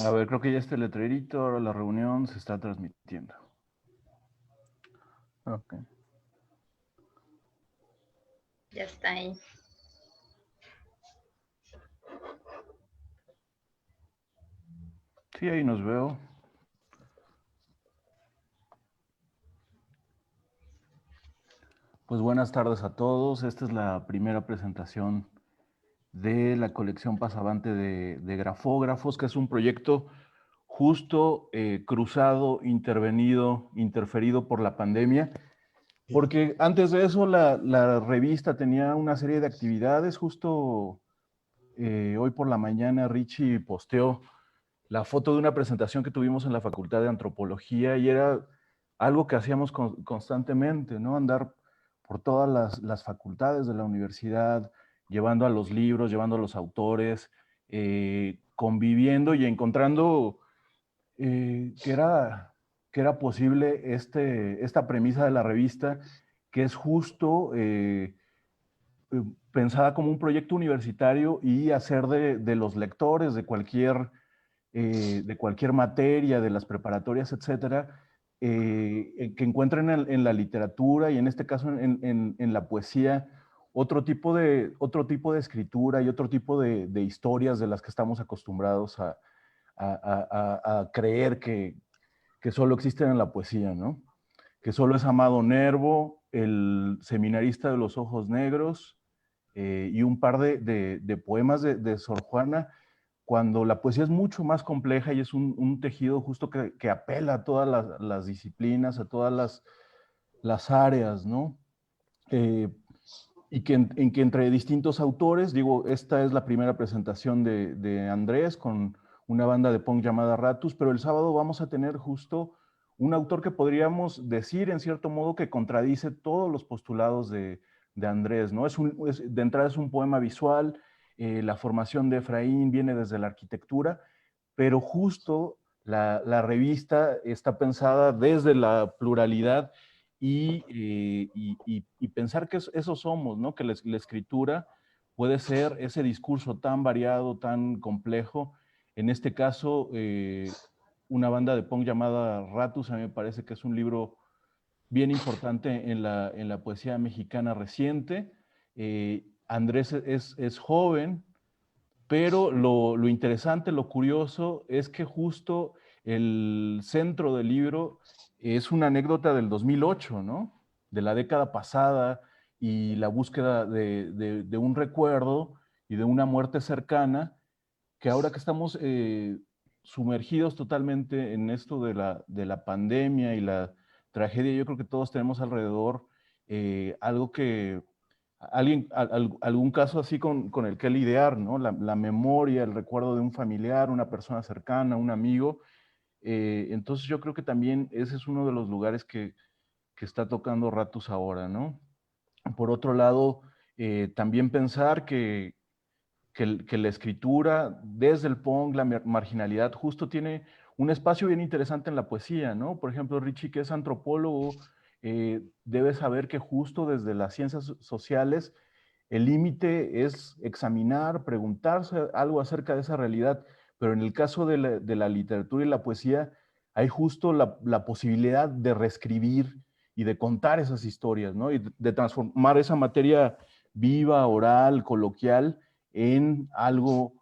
A ver, creo que ya está el letrerito, ahora la reunión se está transmitiendo. Ok. Ya está ahí. Sí, ahí nos veo. Pues buenas tardes a todos. Esta es la primera presentación de la colección Pasavante de grafógrafos, que es un proyecto justo cruzado, intervenido, interferido por la pandemia. Porque antes de eso la revista tenía una serie de actividades. Justo hoy por la mañana Richie posteó la foto de una presentación que tuvimos en la Facultad de Antropología y era algo que hacíamos constantemente, ¿no? Andar por todas las facultades de la universidad, llevando a los libros, llevando a los autores, conviviendo y encontrando que era posible esta premisa de la revista, que es justo pensada como un proyecto universitario y hacer de los lectores de cualquier materia, de las preparatorias, etcétera, que encuentren en la literatura y en este caso en la poesía otro tipo de escritura y otro tipo de historias de las que estamos acostumbrados a creer que solo existen en la poesía, ¿no? Que solo es Amado Nervo, el seminarista de los ojos negros, y un par de poemas de Sor Juana, cuando la poesía es mucho más compleja y es un tejido justo que apela a todas las disciplinas, a todas las áreas, ¿no? Eh, y en que entre distintos autores, digo, esta es la primera presentación de Andrés con una banda de punk llamada Ratus, pero el sábado vamos a tener justo un autor que podríamos decir en cierto modo que contradice todos los postulados de Andrés, ¿no? De entrada es un poema visual, la formación de Efraín viene desde la arquitectura, pero justo la revista está pensada desde la pluralidad y pensar que eso somos, ¿no? Que la escritura puede ser ese discurso tan variado, tan complejo. En este caso, una banda de punk llamada Ratus, a mí me parece que es un libro bien importante en la poesía mexicana reciente. Andrés es joven, pero lo interesante, lo curioso es que justo el centro del libro es una anécdota del 2008, ¿no? De la década pasada y la búsqueda de un recuerdo y de una muerte cercana, que ahora que estamos sumergidos totalmente en esto de la pandemia y la tragedia, yo creo que todos tenemos alrededor algo que algún caso así con el que lidiar, ¿no? La memoria, el recuerdo de un familiar, una persona cercana, un amigo. Entonces yo creo que también ese es uno de los lugares que está tocando Ratus ahora, ¿no? Por otro lado, también pensar que la escritura, desde el punk, la marginalidad, justo tiene un espacio bien interesante en la poesía, ¿no? Por ejemplo, Richie, que es antropólogo, debe saber que justo desde las ciencias sociales el límite es examinar, preguntarse algo acerca de esa realidad, pero en el caso de la literatura y la poesía hay justo la posibilidad de reescribir y de contar esas historias, ¿no? Y de transformar esa materia viva, oral, coloquial, en algo,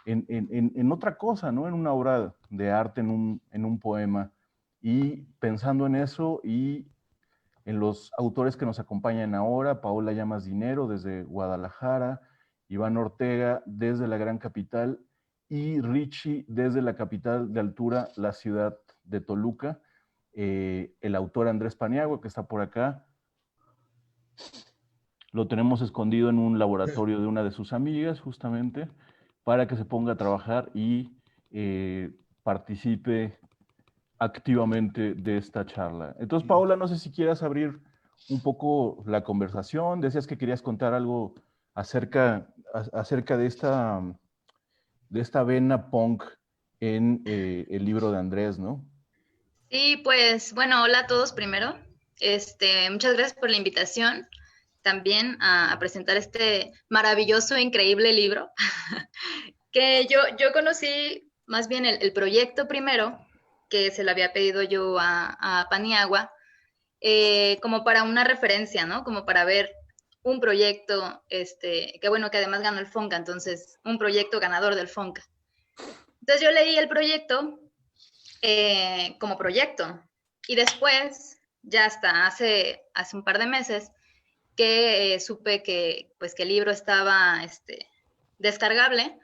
en otra cosa, ¿no? En una obra de arte, en un poema. Y pensando en eso y en los autores que nos acompañan ahora, Paola Llamas Dinero desde Guadalajara, Iván Ortega desde la gran capital y Richie desde la capital de altura, la ciudad de Toluca. El autor Andrés Paniagua, que está por acá, lo tenemos escondido en un laboratorio de una de sus amigas, justamente, para que se ponga a trabajar y participe activamente de esta charla. Entonces, Paola, no sé si quieras abrir un poco la conversación. Decías que querías contar algo acerca de esta vena punk en el libro de Andrés, ¿no? Sí, pues bueno, hola a todos primero. Muchas gracias por la invitación también a presentar este maravilloso, increíble libro que yo conocí más bien el proyecto primero, que se lo había pedido yo a Paniagua, como para una referencia, ¿no? Como para ver un proyecto, que bueno, que además ganó el FONCA, entonces un proyecto ganador del FONCA. Entonces yo leí el proyecto como proyecto y después, ya hasta hace un par de meses, que supe que, pues, que el libro estaba descargable,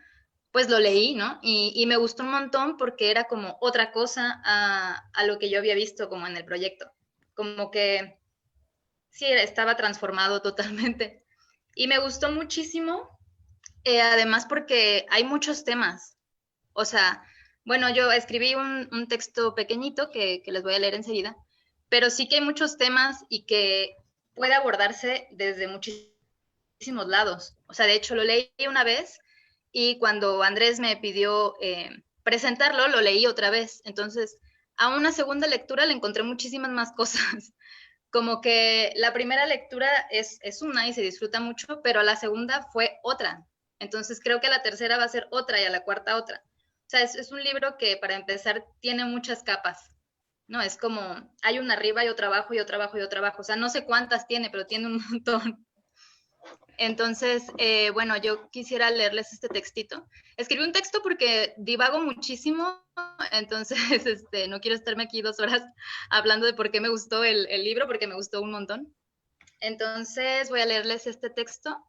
pues lo leí, ¿no? Y me gustó un montón porque era como otra cosa a lo que yo había visto como en el proyecto. Como que sí, estaba transformado totalmente. Y me gustó muchísimo, además porque hay muchos temas. O sea, bueno, yo escribí un texto pequeñito que les voy a leer enseguida, pero sí que hay muchos temas y que puede abordarse desde muchísimos lados. O sea, de hecho, lo leí una vez y cuando Andrés me pidió presentarlo, lo leí otra vez. Entonces, a una segunda lectura le encontré muchísimas más cosas. Como que la primera lectura es una y se disfruta mucho, pero la segunda fue otra. Entonces creo que la tercera va a ser otra y a la cuarta otra. O sea, es un libro que para empezar tiene muchas capas, ¿no? Es como, hay una arriba y otra abajo y otra abajo y otra abajo. O sea, no sé cuántas tiene, pero tiene un montón. Entonces, bueno, yo quisiera leerles este textito. Escribí un texto porque divago muchísimo, entonces no quiero estarme aquí 2 horas hablando de por qué me gustó el libro, porque me gustó un montón. Entonces, voy a leerles este texto.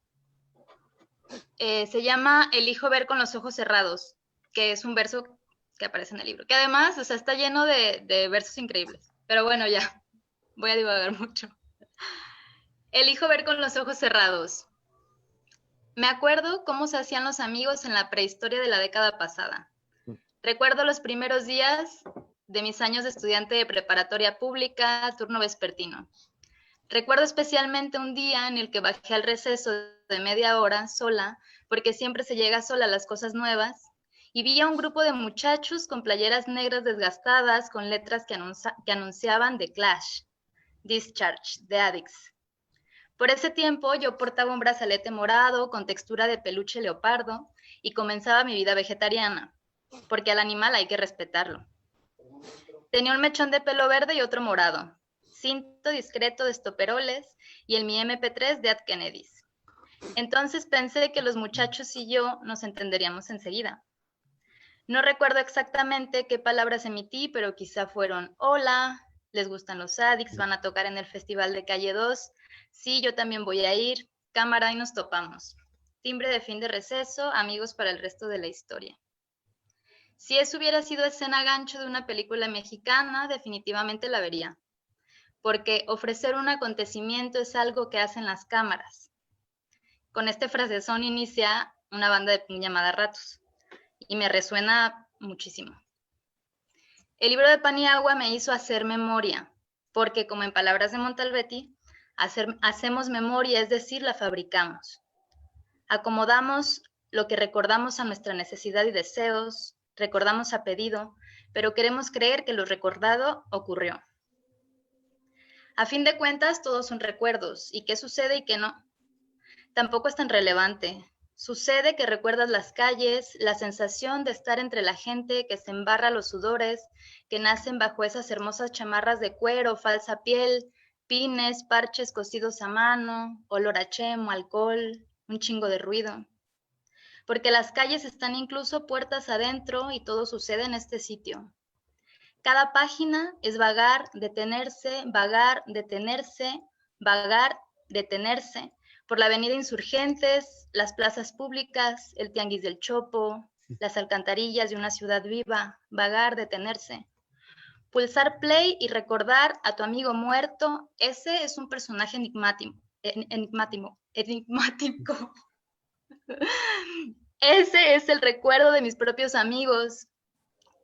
Se llama Elijo ver con los ojos cerrados, que es un verso que aparece en el libro, que además, o sea, está lleno de versos increíbles. Pero bueno, ya, voy a divagar mucho. Elijo ver con los ojos cerrados. Me acuerdo cómo se hacían los amigos en la prehistoria de la década pasada. Recuerdo los primeros días de mis años de estudiante de preparatoria pública, turno vespertino. Recuerdo especialmente un día en el que bajé al receso de media hora sola, porque siempre se llega sola a las cosas nuevas, y vi a un grupo de muchachos con playeras negras desgastadas con letras que anunciaban The Clash, Discharge, The Addicts. Por ese tiempo yo portaba un brazalete morado con textura de peluche leopardo y comenzaba mi vida vegetariana, porque al animal hay que respetarlo. Tenía un mechón de pelo verde y otro morado, cinto discreto de estoperoles y el mi MP3 de Ad Kennedys. Entonces pensé que los muchachos y yo nos entenderíamos enseguida. No recuerdo exactamente qué palabras emití, pero quizá fueron hola, les gustan los Addicts, van a tocar en el Festival de Calle 2, sí, yo también voy a ir, cámara y nos topamos. Timbre de fin de receso, amigos para el resto de la historia. Si eso hubiera sido escena gancho de una película mexicana, definitivamente la vería, porque ofrecer un acontecimiento es algo que hacen las cámaras. Con este frasezón inicia una banda de punk llamada Ratos, y me resuena muchísimo. El libro de Pan y Agua me hizo hacer memoria, porque como en palabras de Montalbetti, hacemos memoria, es decir, la fabricamos. Acomodamos lo que recordamos a nuestra necesidad y deseos, recordamos a pedido, pero queremos creer que lo recordado ocurrió. A fin de cuentas, todos son recuerdos, y qué sucede y qué no. Tampoco es tan relevante. Sucede que recuerdas las calles, la sensación de estar entre la gente que se embarra los sudores, que nacen bajo esas hermosas chamarras de cuero, falsa piel, pines, parches cosidos a mano, olor a chemo, alcohol, un chingo de ruido. Porque las calles están incluso puertas adentro y todo sucede en este sitio. Cada página es vagar, detenerse, vagar, detenerse, por la avenida Insurgentes, las plazas públicas, el tianguis del Chopo, las alcantarillas de una ciudad viva, vagar, detenerse. Pulsar play y recordar a tu amigo muerto, ese es un personaje enigmático. Ese es el recuerdo de mis propios amigos,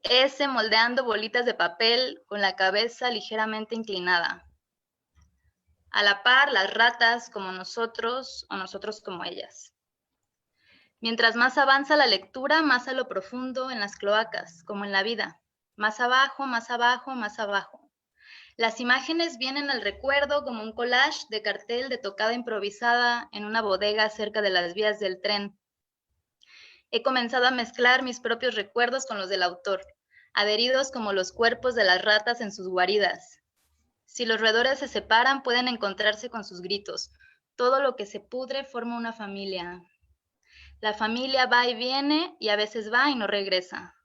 ese moldeando bolitas de papel con la cabeza ligeramente inclinada. A la par, las ratas como nosotros o nosotros como ellas. Mientras más avanza la lectura, más a lo profundo en las cloacas, como en la vida. Más abajo, más abajo, más abajo. Las imágenes vienen al recuerdo como un collage de cartel de tocada improvisada en una bodega cerca de las vías del tren. He comenzado a mezclar mis propios recuerdos con los del autor, adheridos como los cuerpos de las ratas en sus guaridas. Si los roedores se separan, pueden encontrarse con sus gritos. Todo lo que se pudre forma una familia. La familia va y viene y a veces va y no regresa.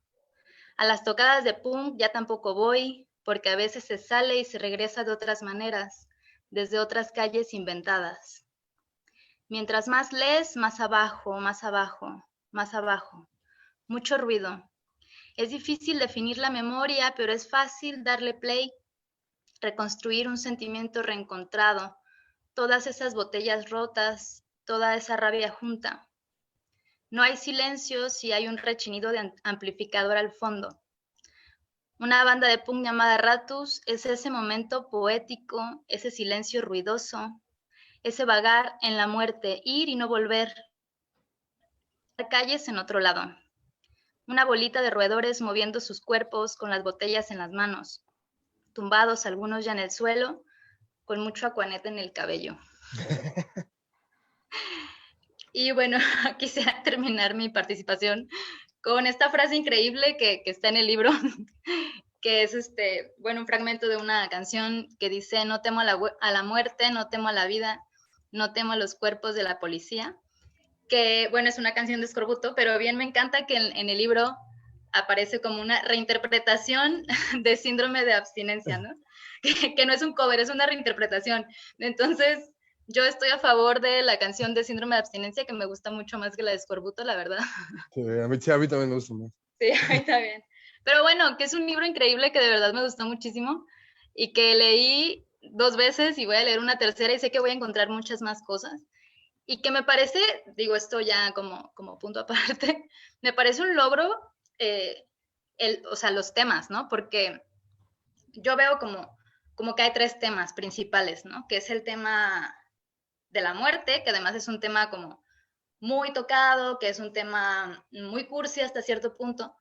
A las tocadas de punk ya tampoco voy, porque a veces se sale y se regresa de otras maneras, desde otras calles inventadas. Mientras más lees, más abajo, más abajo, más abajo. Mucho ruido. Es difícil definir la memoria, pero es fácil darle play, reconstruir un sentimiento reencontrado, todas esas botellas rotas, toda esa rabia junta. No hay silencio si hay un rechinido de amplificador al fondo. Una banda de punk llamada Ratus es ese momento poético, ese silencio ruidoso, ese vagar en la muerte, ir y no volver, calles en otro lado. Una bolita de roedores moviendo sus cuerpos con las botellas en las manos, tumbados algunos ya en el suelo, con mucho acuanete en el cabello. Y bueno, quisiera terminar mi participación con esta frase increíble que está en el libro, que es un fragmento de una canción que dice: no temo a la muerte, no temo a la vida, no temo a los cuerpos de la policía. Que, bueno, es una canción de Escorbuto, pero bien me encanta que en el libro aparece como una reinterpretación de Síndrome de Abstinencia, ¿no? Que no es un cover, es una reinterpretación. Entonces, yo estoy a favor de la canción de Síndrome de Abstinencia, que me gusta mucho más que la de Escorbuto, la verdad. Sí, a mí también me gusta más. Sí, a mí también. Pero bueno, que es un libro increíble que de verdad me gustó muchísimo y que leí 2 veces y voy a leer una tercera y sé que voy a encontrar muchas más cosas. Y que me parece, digo esto ya como punto aparte, me parece un logro, o sea, los temas, ¿no? Porque yo veo como que hay 3 temas principales, ¿no? Que es el tema de la muerte, que además es un tema como muy tocado, que es un tema muy cursi hasta cierto punto,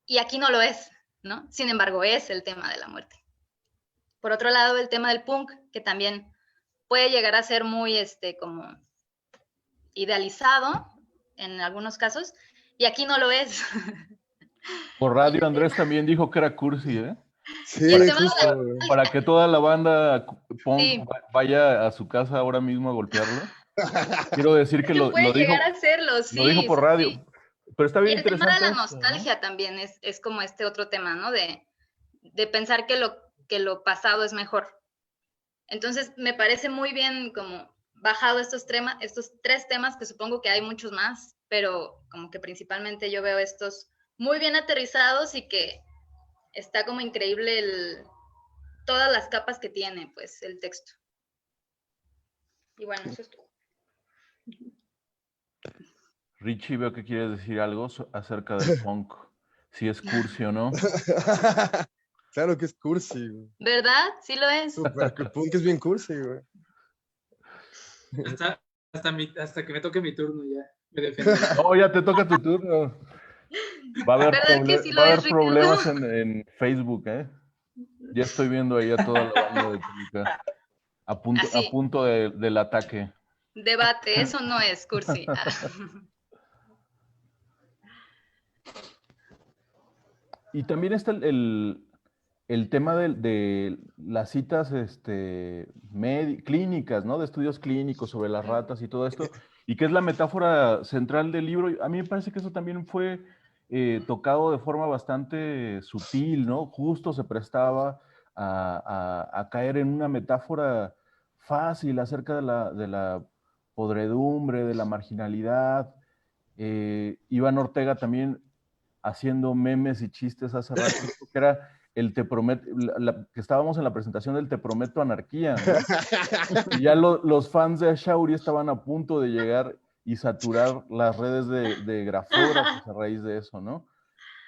y aquí no lo es, ¿no? Sin embargo, es el tema de la muerte. Por otro lado, el tema del punk, que también puede llegar a ser muy, como idealizado en algunos casos, y aquí no lo es. Por radio Andrés también dijo que era cursi, ¿eh? Sí, justo. Para que toda la banda punk Sí. vaya a su casa ahora mismo a golpearlo. Quiero decir Es que que puede lo llegar dijo, a serlo, lo dijo sí, por sí, radio. sí. Pero está Y bien el tema de interesante la eso, ¿no? nostalgia también es como este otro tema, ¿no? De pensar que lo pasado es mejor. Entonces, me parece muy bien como bajado estos 3 temas, que supongo que hay muchos más, pero como que principalmente yo veo estos muy bien aterrizados y que está como increíble todas las capas que tiene, pues, el texto. Y bueno, eso es todo. Richie, veo que quieres decir algo acerca del punk. Si es cursi o no. Claro que es cursi, güey. ¿Verdad? Sí lo es. Super, que punk es bien cursi, güey. Hasta que me toque mi turno ya. Me defenderé. No, ya te toca tu turno. Va a haber, ¿Verdad que sí lo va a es, haber Ricardo? problemas en Facebook, ¿eh? Ya estoy viendo ahí a toda la banda de Toluca a Así, punto del ataque. debate, eso no es cursi. Y también está el tema de las citas clínicas, ¿no? De estudios clínicos sobre las ratas y todo esto, y que es la metáfora central del libro. A mí me parece que eso también fue tocado de forma bastante sutil, ¿no? Justo se prestaba a caer en una metáfora fácil acerca de la podredumbre, de la marginalidad. Iván Ortega también haciendo memes y chistes hace rato, que era el te prometo, que estábamos en la presentación del te prometo anarquía, ¿no? Y ya los fans de Ashauri estaban a punto de llegar y saturar las redes de grafógrafos a raíz de eso, ¿no?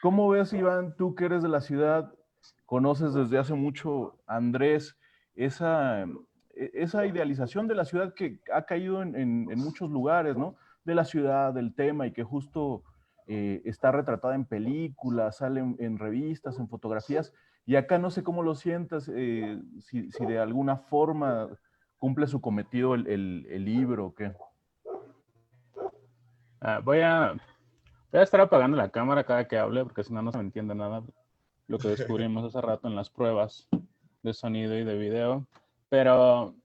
¿Cómo ves, Iván, tú que eres de la ciudad, conoces desde hace mucho a Andrés, esa idealización de la ciudad que ha caído en muchos lugares, ¿no? De la ciudad, del tema, y que justo está retratada en películas, sale en revistas, en fotografías, y acá no sé cómo lo sientas, si de alguna forma cumple su cometido el libro o qué. Voy a Voy a estar apagando la cámara cada que hable, porque si no, no se me entiende nada. Lo que descubrimos hace rato en las pruebas de sonido y de video. Pero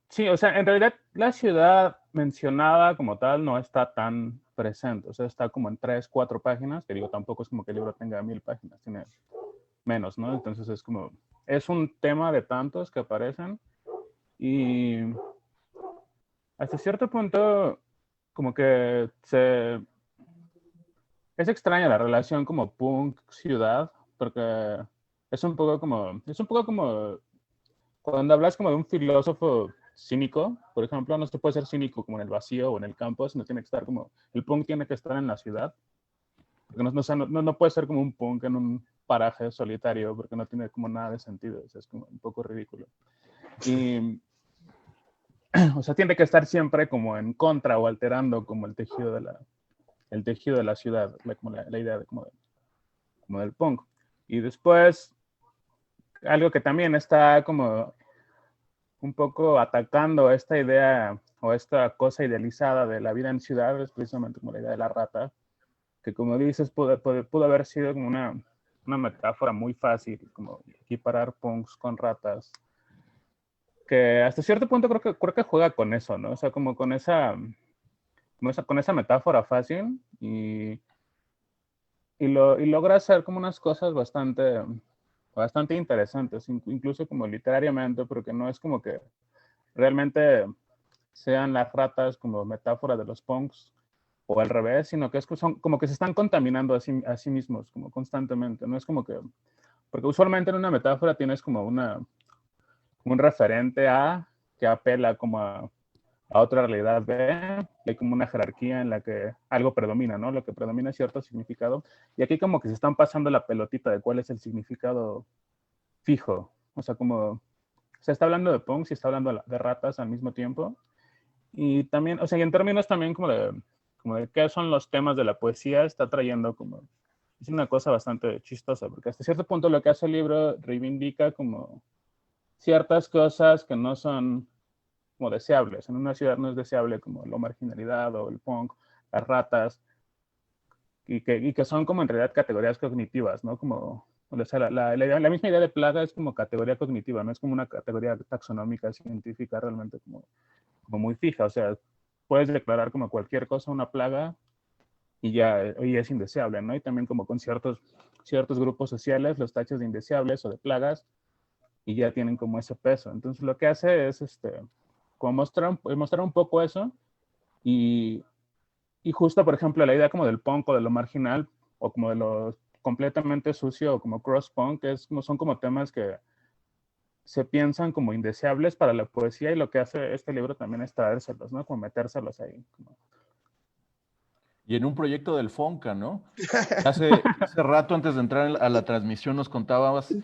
sí, o sea, en realidad la ciudad mencionada como tal no está tan presente. O sea, está como en 3, 4 páginas, que digo, tampoco es como que el libro tenga 1000 páginas, tiene menos, ¿no? Entonces es como, es un tema de tantos que aparecen y hasta cierto punto como que es extraña la relación como punk-ciudad, porque es un poco como cuando hablas como de un filósofo cínico, por ejemplo, no se puede ser cínico como en el vacío o en el campo, sino tiene que estar como, el punk tiene que estar en la ciudad, porque no puede ser como un punk en un paraje solitario, porque no tiene como nada de sentido, o sea, es como un poco ridículo. Y, o sea, tiene que estar siempre como en contra o alterando como el tejido de la ciudad, como la idea de, como del punk. Y después, algo que también está como un poco atacando esta idea o esta cosa idealizada de la vida en ciudad, es precisamente como la idea de la rata, que como dices, pudo haber sido como una metáfora muy fácil, como equiparar punks con ratas, que hasta cierto punto creo que juega con eso, ¿no? O sea, como con esa metáfora fácil y logra hacer como unas cosas bastante interesantes, incluso como literariamente, porque no es como que realmente sean las ratas como metáfora de los punks o al revés, sino que son como que se están contaminando a sí mismos como constantemente. No es como que, porque usualmente en una metáfora tienes como un referente A que apela como a otra realidad B, hay como una jerarquía en la que algo predomina, ¿no? Lo que predomina es cierto significado. Y aquí como que se están pasando la pelotita de cuál es el significado fijo. O sea, como se está hablando de punks y está hablando de ratas al mismo tiempo. Y también, o sea, y en términos también como de qué son los temas de la poesía, está trayendo como, es una cosa bastante chistosa, porque hasta cierto punto lo que hace el libro reivindica como ciertas cosas que no son como deseables. En una ciudad no es deseable como la marginalidad o el punk, las ratas, y que son como en realidad categorías cognitivas, ¿no? Como, o sea, la misma idea de plaga es como categoría cognitiva, no es como una categoría taxonómica científica realmente como muy fija. O sea, puedes declarar como cualquier cosa una plaga y ya y es indeseable, ¿no? Y también como con ciertos grupos sociales, los tachos de indeseables o de plagas, y ya tienen como ese peso. Entonces lo que hace es como mostrar un poco eso y, y justo, por ejemplo, la idea como del punk o de lo marginal o como de lo completamente sucio o como cross punk son como temas que se piensan como indeseables para la poesía y lo que hace este libro también es traérselos, ¿no? Como metérselos ahí. Y en un proyecto del Fonca, ¿no? Hace rato, antes de entrar a la transmisión, nos contabas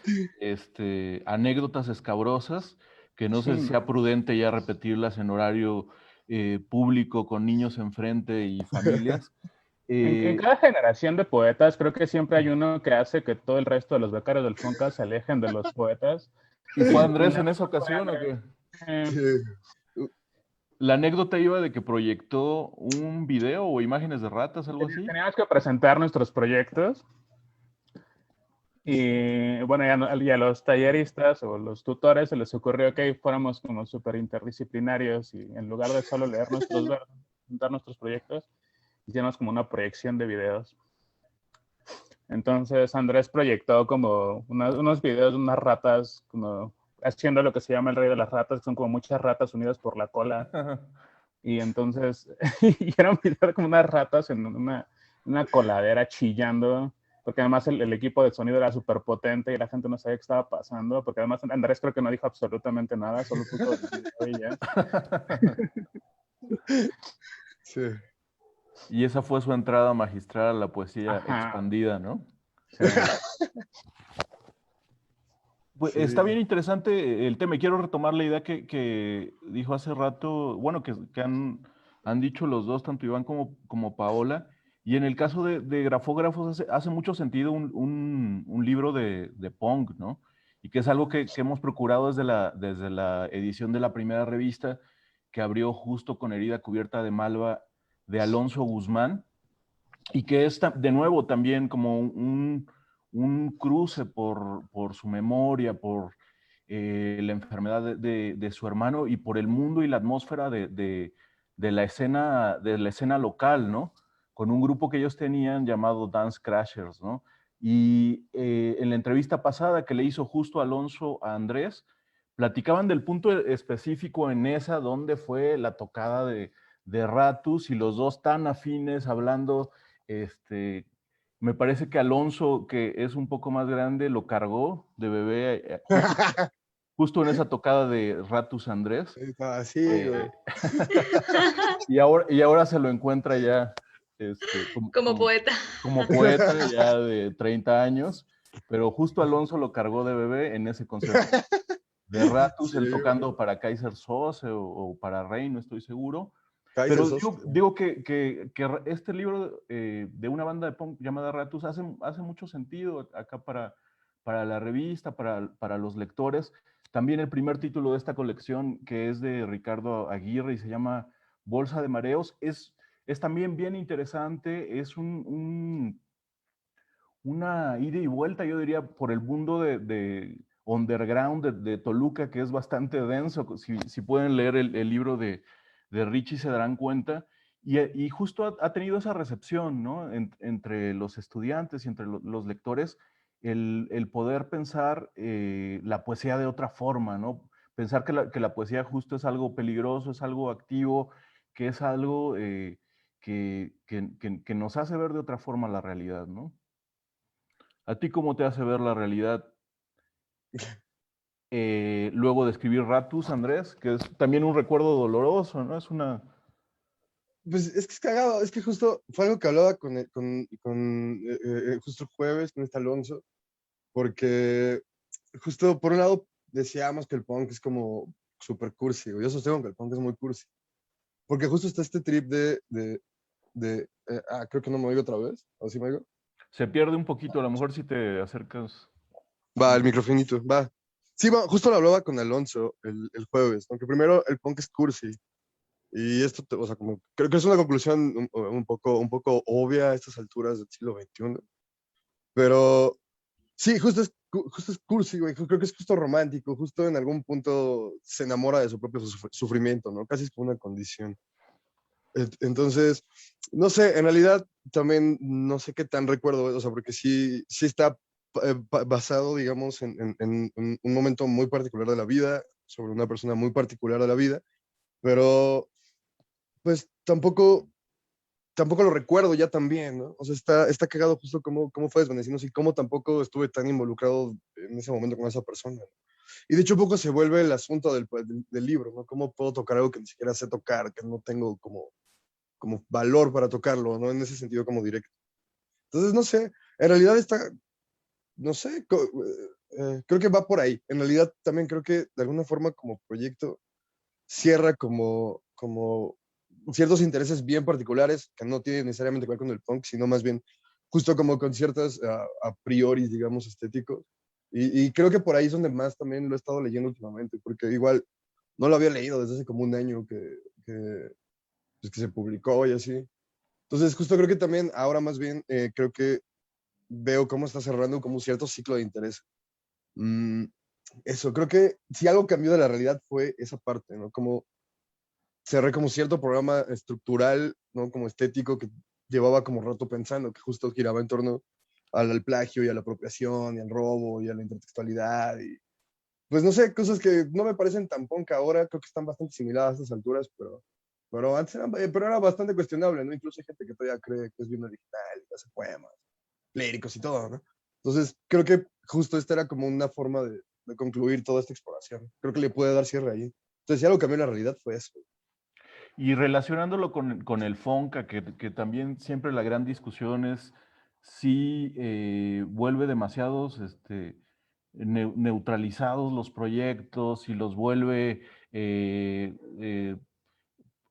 anécdotas escabrosas, que no sé si Sí. sea prudente ya repetirlas en horario público, con niños enfrente y familias. En cada generación de poetas, creo que siempre hay uno que hace que todo el resto de los becarios del FONCA se alejen de los poetas. ¿Y fue Y Andrés la en esa fue ocasión o Andrés. qué? Eh, La anécdota iba de que proyectó un video o imágenes de ratas, algo así. Teníamos que presentar nuestros proyectos y bueno, y a los talleristas o los tutores se les ocurrió que fuéramos como súper interdisciplinarios y en lugar de solo leer nuestros versos, presentar nuestros proyectos, hicimos como una proyección de videos. Entonces Andrés proyectó como unos videos de unas ratas como haciendo lo que se llama el rey de las ratas, que son como muchas ratas unidas por la cola. Y entonces, y era un video como unas ratas en una coladera chillando, porque además el equipo de sonido era súper potente y la gente no sabía qué estaba pasando, porque además Andrés creo que no dijo absolutamente nada, solo puso el video y ya. Sí. Y esa fue su entrada magistral a la poesía Ajá. expandida, ¿no? Sí. Pues Sí. está bien interesante el tema. Quiero retomar la idea que dijo hace rato, bueno, que han dicho los dos, tanto Iván como Paola. Y en el caso de grafógrafos hace mucho sentido un libro de punk, ¿no? Y que es algo que hemos procurado desde la edición de la primera revista, que abrió justo con Herida Cubierta de Malva, de Alonso Guzmán, y que es de nuevo también como un cruce por su memoria, por la enfermedad de su hermano y por el mundo y la atmósfera de la escena local, ¿no? Con un grupo que ellos tenían llamado Dance Crashers, ¿no? Y en la entrevista pasada que le hizo justo Alonso a Andrés, platicaban del punto específico en esa donde fue la tocada de Ratus y los dos tan afines hablando, me parece que Alonso, que es un poco más grande, lo cargó de bebé justo en esa tocada de Ratus Andrés. Así, güey. Y ahora se lo encuentra ya Como poeta. como poeta ya de 30 años, pero justo Alonso lo cargó de bebé en ese concierto de Ratus, Sí, él güey. tocando para Kaiser Soze o para Rey, no estoy seguro. Kaiser Pero Soze, digo que este libro de una banda de punk llamada Ratus hace mucho sentido acá para la revista, para los lectores. También el primer título de esta colección, que es de Ricardo Aguirre y se llama Bolsa de Mareos, es también bien interesante, es una ida y vuelta, yo diría, por el mundo de underground de Toluca, que es bastante denso. Si pueden leer el libro de Richie se darán cuenta. Y justo ha tenido esa recepción, ¿no? Entre los estudiantes y entre los lectores, el poder pensar la poesía de otra forma, ¿no? Pensar que la poesía justo es algo peligroso, es algo activo, que es algo que nos hace ver de otra forma la realidad, ¿no? ¿A ti cómo te hace ver la realidad luego de escribir Ratus, Andrés? Que es también un recuerdo doloroso, ¿no? Es una... Pues es que es cagado, es que justo fue algo que hablaba justo el jueves con este Alonso, porque justo por un lado decíamos que el punk es como super cursi, güey. Yo sostengo que el punk es muy cursi, porque justo está este trip creo que no me oigo otra vez, ¿o sí me oigo? Se pierde un poquito, a lo mejor si te acercas... Va, el microfonito, va. Sí, va, justo lo hablaba con Alonso el jueves, aunque primero el punk es cursi. Y esto, o sea, como, creo que es una conclusión un poco obvia a estas alturas del siglo XXI. Pero sí, justo es cursi, güey. Creo que es justo romántico. Justo en algún punto se enamora de su propio sufrimiento, ¿no? Casi es como una condición. Entonces, no sé, en realidad también no sé qué tan recuerdo, o sea, porque sí está basado, digamos, en un momento muy particular de la vida, sobre una persona muy particular de la vida, pero pues tampoco lo recuerdo ya tan bien, ¿no? O sea, está cagado justo cómo fue desvaneciéndose y cómo tampoco estuve tan involucrado en ese momento con esa persona, ¿no? Y de hecho un poco se vuelve el asunto del libro, ¿no? ¿Cómo puedo tocar algo que ni siquiera sé tocar, que no tengo como valor para tocarlo, ¿no? En ese sentido como directo. Entonces, no sé, en realidad no sé, creo que va por ahí. En realidad también creo que de alguna forma como proyecto cierra como ciertos intereses bien particulares que no tienen necesariamente que ver con el punk, sino más bien justo como con ciertas a priori, digamos, estéticos. Y creo que por ahí es donde más también lo he estado leyendo últimamente, porque igual no lo había leído desde hace como un año pues, que se publicó y así. Entonces, justo creo que también ahora más bien creo que veo cómo está cerrando como un cierto ciclo de interés. Mm, eso, creo que si algo cambió de la realidad fue esa parte, ¿no? Como cerré como cierto programa estructural, ¿no? Como estético que llevaba como rato pensando, que justo giraba en torno al plagio y a la apropiación y al robo y a la intertextualidad y pues no sé, cosas que no me parecen tan punk ahora, creo que están bastante similares a estas alturas, pero antes pero era bastante cuestionable, ¿no? Incluso hay gente que todavía cree que es bien original, que hace poemas, líricos y todo, ¿no? Entonces, creo que justo esta era como una forma de concluir toda esta exploración. Creo que le puede dar cierre ahí. Entonces, si algo cambió en la realidad fue eso. Y relacionándolo con el FONCA, que también siempre la gran discusión es si vuelve demasiados neutralizados los proyectos, si los vuelve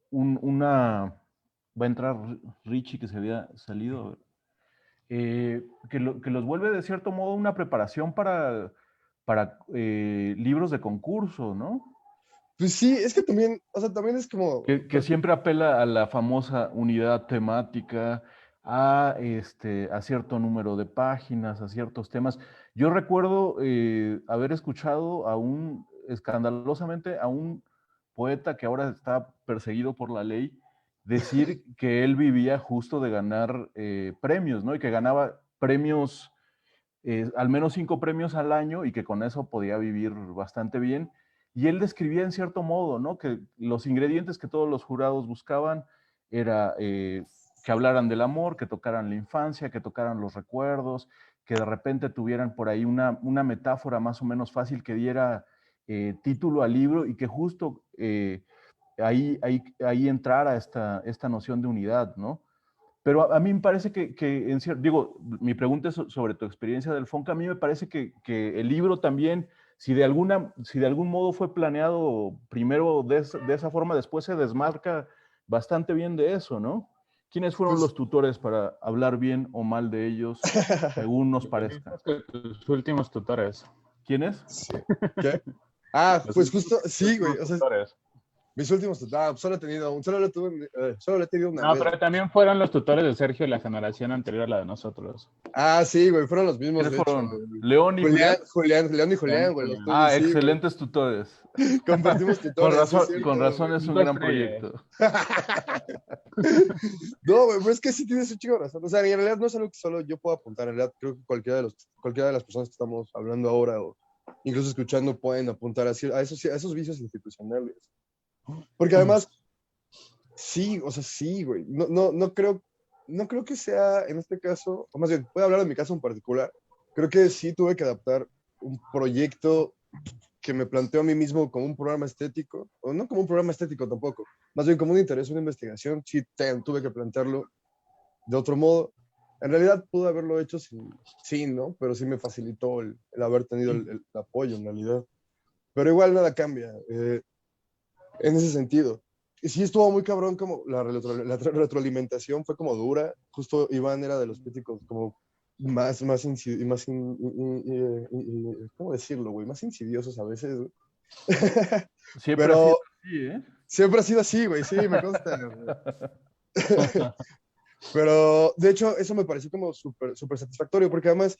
una... Va a entrar Richie que se había salido, que los vuelve de cierto modo una preparación para libros de concurso, ¿no? Pues sí, es que también, o sea, también es como... Que siempre apela a la famosa unidad temática, a cierto número de páginas, a ciertos temas. Yo recuerdo haber escuchado escandalosamente, a un poeta que ahora está perseguido por la ley, decir que él vivía justo de ganar premios, ¿no? Y que ganaba premios, al menos 5 premios al año y que con eso podía vivir bastante bien. Y él describía en cierto modo, ¿no? Que los ingredientes que todos los jurados buscaban era que hablaran del amor, que tocaran la infancia, que tocaran los recuerdos, que de repente tuvieran por ahí una metáfora más o menos fácil que diera título al libro y que justo ahí entrara esta noción de unidad, ¿no? Pero a mí me parece que digo, mi pregunta es sobre tu experiencia del FONCA. A mí me parece que el libro también, si de algún modo fue planeado primero de esa forma, después se desmarca bastante bien de eso, ¿no? ¿Quiénes fueron Pues, los tutores para hablar bien o mal de ellos, según nos parezca? Tus últimos tutores. ¿Quiénes? sí. ¿Qué? Ah, Los pues justo, sí, güey. últimos O sea, tutores. mis últimos, solo he tenido, solo lo he tenido una No, vez. pero también fueron los tutores de Sergio la generación anterior a la de nosotros. Ah, sí, güey, fueron los mismos, ¿Quiénes de hecho. fueron? ¿León y Julián? León y Julián, güey, los Julián. tuyos, sí, güey. Excelentes tutores. Compartimos tutores, sí, es Con cierto, razón güey. es un Dos gran estrellas. proyecto. No, güey, pero es que sí tienes un chico de razón. O sea, en realidad no es algo que solo yo puedo apuntar. En realidad creo que cualquiera de las personas que estamos hablando ahora o incluso escuchando pueden apuntar a esos vicios institucionales. Porque además, sí, o sea, sí, güey. No creo que sea en este caso, o más bien, voy a hablar de mi caso en particular. Creo que sí tuve que adaptar un proyecto que me planteo a mí mismo como un programa estético, o no como un programa estético tampoco, más bien como un interés, una investigación. Sí, tuve que plantearlo de otro modo. En realidad pude haberlo hecho sin, ¿no? Pero sí me facilitó el haber tenido el apoyo en realidad. Pero igual nada cambia en ese sentido. Y sí estuvo muy cabrón como la retroalimentación fue como dura. Justo Iván era de los críticos como ¿cómo decirlo, güey? Más insidiosos a veces, güey. Siempre ha sido Pero así, ¿eh? siempre ha sido así, güey, sí, me consta. Pero de hecho eso me pareció como súper satisfactorio porque además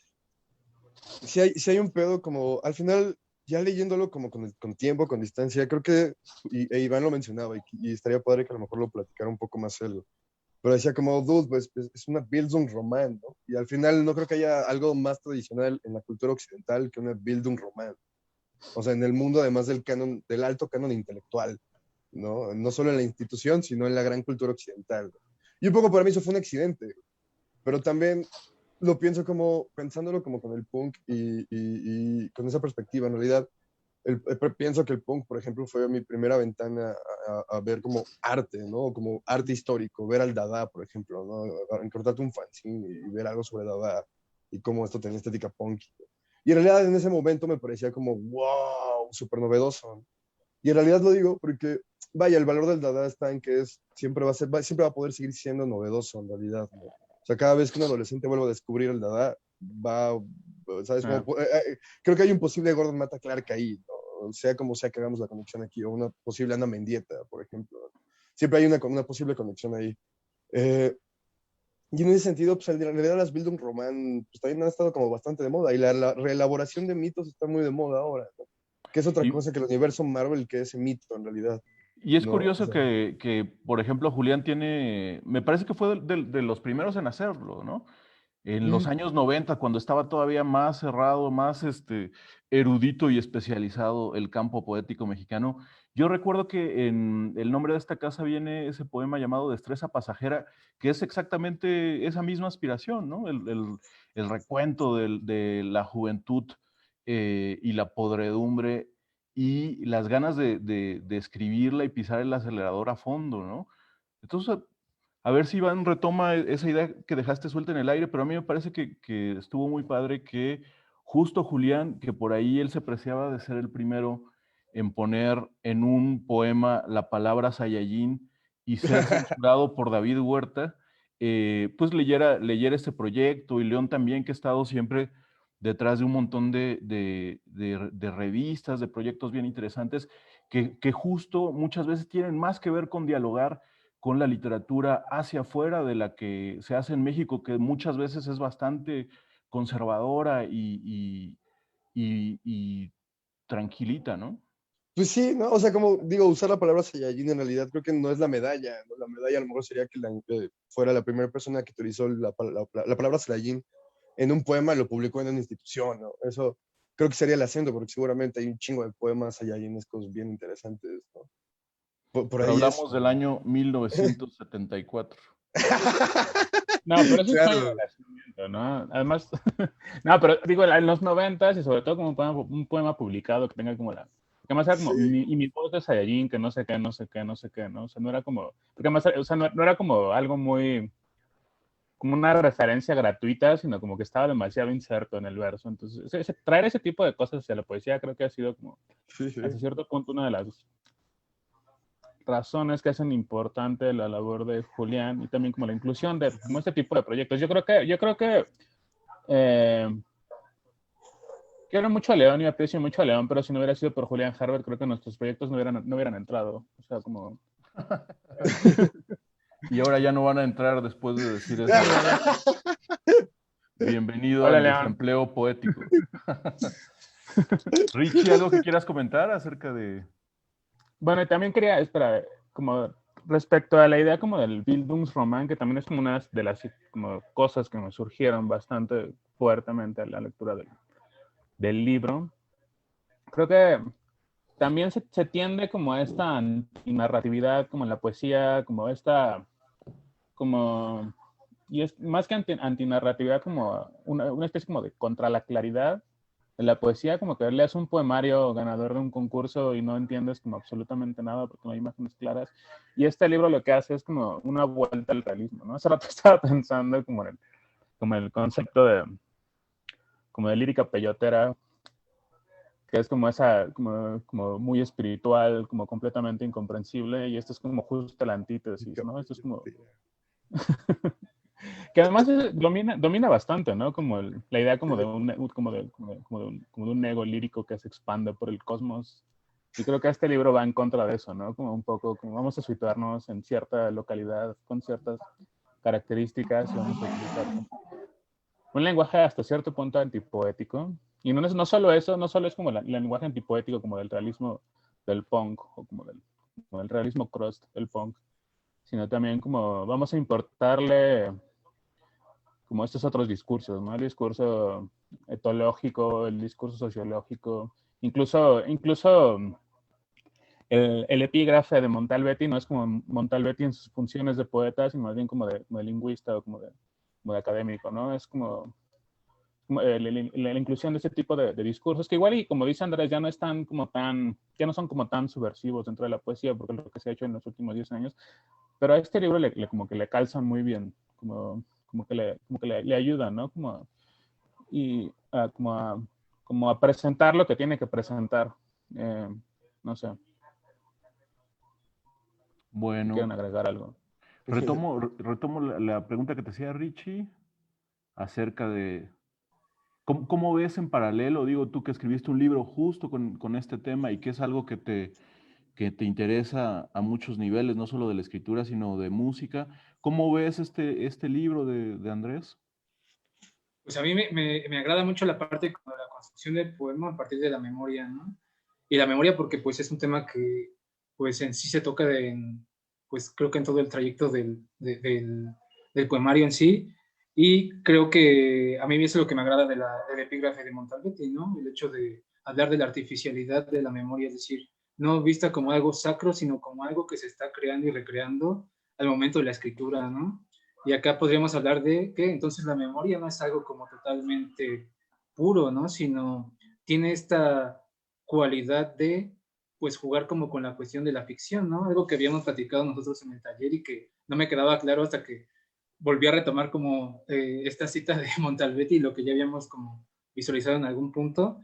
si hay un pedo como al final ya leyéndolo como con tiempo, con distancia, creo que, Iván lo mencionaba y estaría padre que a lo mejor lo platicara un poco más él, pero decía como, dude, pues es una Bildungsroman, ¿no? Y al final no creo que haya algo más tradicional en la cultura occidental que una Bildungsroman. O sea, en el mundo además del alto canon intelectual, ¿no? No solo en la institución, sino en la gran cultura occidental. Y un poco para mí eso fue un accidente, pero también lo pienso como, pensándolo como con el punk y con esa perspectiva, en realidad, pienso que el punk, por ejemplo, fue mi primera ventana a ver como arte, ¿no? Como arte histórico, ver al Dada, por ejemplo, ¿no? Encontrarte un fanzine y ver algo sobre Dada y cómo esto tenía estética punk. Y en realidad en ese momento me parecía como, wow, súper novedoso. Y en realidad lo digo porque, vaya, el valor del Dada está en que siempre va a poder seguir siendo novedoso en realidad, ¿no? O sea, cada vez que un adolescente vuelva a descubrir el Dada, ¿sabes? Creo que hay un posible Gordon Mata Clark ahí, ¿no? Sea como sea que hagamos la conexión aquí, o una posible Ana Mendieta, por ejemplo. Siempre hay una posible conexión ahí. Y en ese sentido, pues en realidad las Bildungsroman pues, también han estado como bastante de moda, y la reelaboración de mitos está muy de moda ahora, ¿no? Que es otra Y, cosa que el universo Marvel, que ese mito en realidad. y es ¿No? curioso O sea, por ejemplo, Julián me parece que fue de los primeros en hacerlo, ¿no? En los años 90, cuando estaba todavía más cerrado, más erudito y especializado el campo poético mexicano, yo recuerdo que en el nombre de esta casa viene ese poema llamado Destreza Pasajera, que es exactamente esa misma aspiración, ¿no? El recuento de la juventud y la podredumbre y las ganas de escribirla y pisar el acelerador a fondo, ¿no? Entonces, a ver si Iván retoma esa idea que dejaste suelta en el aire, pero a mí me parece que estuvo muy padre que justo Julián, que por ahí él se preciaba de ser el primero en poner en un poema la palabra Saiyajin y ser censurado por David Huerta, pues leyera este proyecto, y León también, que ha estado siempre detrás de un montón de revistas, de proyectos bien interesantes, que justo muchas veces tienen más que ver con dialogar con la literatura hacia afuera de la que se hace en México, que muchas veces es bastante conservadora y tranquilita, ¿no? Pues sí, ¿no? O sea, como digo, usar la palabra Saiyajin en realidad creo que no es la medalla, ¿no? La medalla a lo mejor sería que fuera la primera persona que utilizó la palabra Saiyajin en un poema y lo publicó en una institución, ¿no? Eso creo que sería el acento, porque seguramente hay un chingo de poemas Saiyajinescos bien interesantes, ¿no? Por Pero ahí es. hablamos del año 1974. No, pero eso es Claro. todo Renacimiento, ¿no? Además, no, pero digo, en los 90s y sobre todo como un poema publicado que tenga como que más era como, Sí. y mi voz de Saiyajin, que no sé qué, no sé qué, no sé qué, ¿no? O sea, no era como, porque además, o sea, no era como algo muy, como una referencia gratuita, sino como que estaba demasiado inserto en el verso. Entonces, traer ese tipo de cosas hacia la poesía creo que ha sido como, Sí, sí. hasta cierto punto, una de las razones que hacen importante la labor de Julián y también como la inclusión de como este tipo de proyectos. Yo creo que quiero mucho a León y aprecio mucho a León, pero si no hubiera sido por Julián Harvard, creo que nuestros proyectos no hubieran entrado. O sea, como... Y ahora ya no van a entrar después de decir eso. Bienvenido Hola, al León. desempleo poético. Richie, ¿algo que quieras comentar acerca de...? Bueno, y también quería, espera, como respecto a la idea como del Bildungsroman, que también es como una de las como cosas que me surgieron bastante fuertemente a la lectura del libro. Creo que también se tiende como a esta antinarratividad, como en la poesía, como esta, como, y es más que antinarratividad, como una especie como de contra la claridad de la poesía, como que lees un poemario ganador de un concurso y no entiendes como absolutamente nada porque no hay imágenes claras. Y este libro lo que hace es como una vuelta al realismo, ¿no? Hace rato estaba pensando como el concepto como de lírica peyotera, que es como esa, como muy espiritual, como completamente incomprensible, y esto es como justo la antítesis, ¿no? Esto es como, que además domina bastante, ¿no? Como la idea como de un ego lírico que se expande por el cosmos. Y creo que este libro va en contra de eso, ¿no? Como un poco, como vamos a situarnos en cierta localidad con ciertas características y vamos a utilizar un lenguaje hasta cierto punto antipoético. Y no solo eso, no solo es como el lenguaje antipoético como del realismo del punk o como del realismo crust del punk, sino también como vamos a importarle como estos otros discursos, ¿no? El discurso etológico, el discurso sociológico, incluso el epígrafe de Montalbetti no es como Montalbetti en sus funciones de poeta, sino más bien como de lingüista o como de académico, ¿no? Es como la inclusión de ese tipo de discursos, que igual y como dice Andrés, ya no son como tan subversivos dentro de la poesía, porque es lo que se ha hecho en los últimos 10 años, pero a este libro como que le calzan muy bien, como que le ayudan, ¿no? Y como a presentar lo que tiene que presentar. No sé, si Bueno, quieren agregar algo. retomo la pregunta que te hacía Richie acerca de cómo ves en paralelo, digo tú que escribiste un libro justo con este tema y que es algo que te interesa a muchos niveles, no solo de la escritura, sino de música. ¿Cómo ves este libro de Andrés? Pues a mí me agrada mucho la parte como de la construcción del poema a partir de la memoria, ¿no? Y la memoria porque pues es un tema que pues en sí se toca pues creo que en todo el trayecto del poemario en sí. Y creo que a mí eso es lo que me agrada del epígrafe de Montalbetti, ¿no? El hecho de hablar de la artificialidad de la memoria, es decir, no vista como algo sacro, sino como algo que se está creando y recreando al momento de la escritura, ¿no? Y acá podríamos hablar de que entonces la memoria no es algo como totalmente puro, ¿no? Sino tiene esta cualidad de, pues, jugar como con la cuestión de la ficción, ¿no? Algo que habíamos platicado nosotros en el taller y que no me quedaba claro hasta que volví a retomar como esta cita de Montalbetti y lo que ya habíamos como visualizado en algún punto.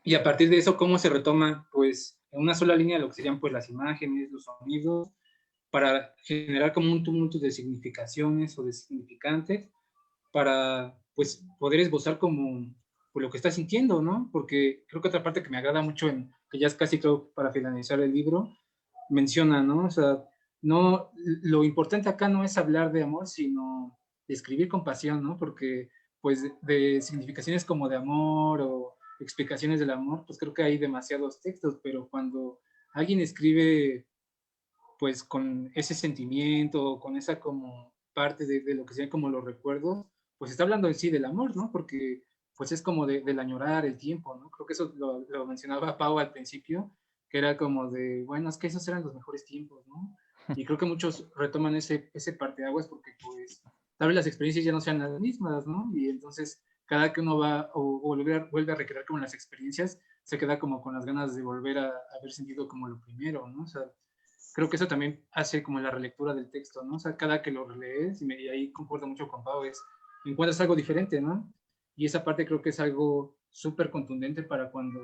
Y a partir de eso, ¿cómo se retoma? Pues en una sola línea lo que serían pues las imágenes, los sonidos, para generar como un tumulto de significaciones o de significantes, para pues poder esbozar como pues, lo que estás sintiendo, ¿no? Porque creo que otra parte que me agrada mucho en que ya es casi todo para finalizar el libro, menciona, ¿no? O sea, no, lo importante acá no es hablar de amor, sino de escribir con pasión, ¿no? Porque, pues, de significaciones como de amor o explicaciones del amor, pues creo que hay demasiados textos, pero cuando alguien escribe, pues, con ese sentimiento, con esa como parte de lo que sean como los recuerdos, pues está hablando en sí del amor, ¿no? Porque, pues, es como del añorar el tiempo, ¿no? Creo que eso lo mencionaba Pau al principio, que era como de, bueno, es que esos eran los mejores tiempos, ¿no? Y creo que muchos retoman ese parteaguas porque, pues, tal vez las experiencias ya no sean las mismas, ¿no? Y entonces, cada que uno va o vuelve a recrear como las experiencias, se queda como con las ganas de volver a haber sentido como lo primero, ¿no? O sea, creo que eso también hace como la relectura del texto, ¿no? O sea, cada que lo relees, y ahí concuerdo mucho con Pau, encuentras algo diferente, ¿no? Y esa parte creo que es algo súper contundente para cuando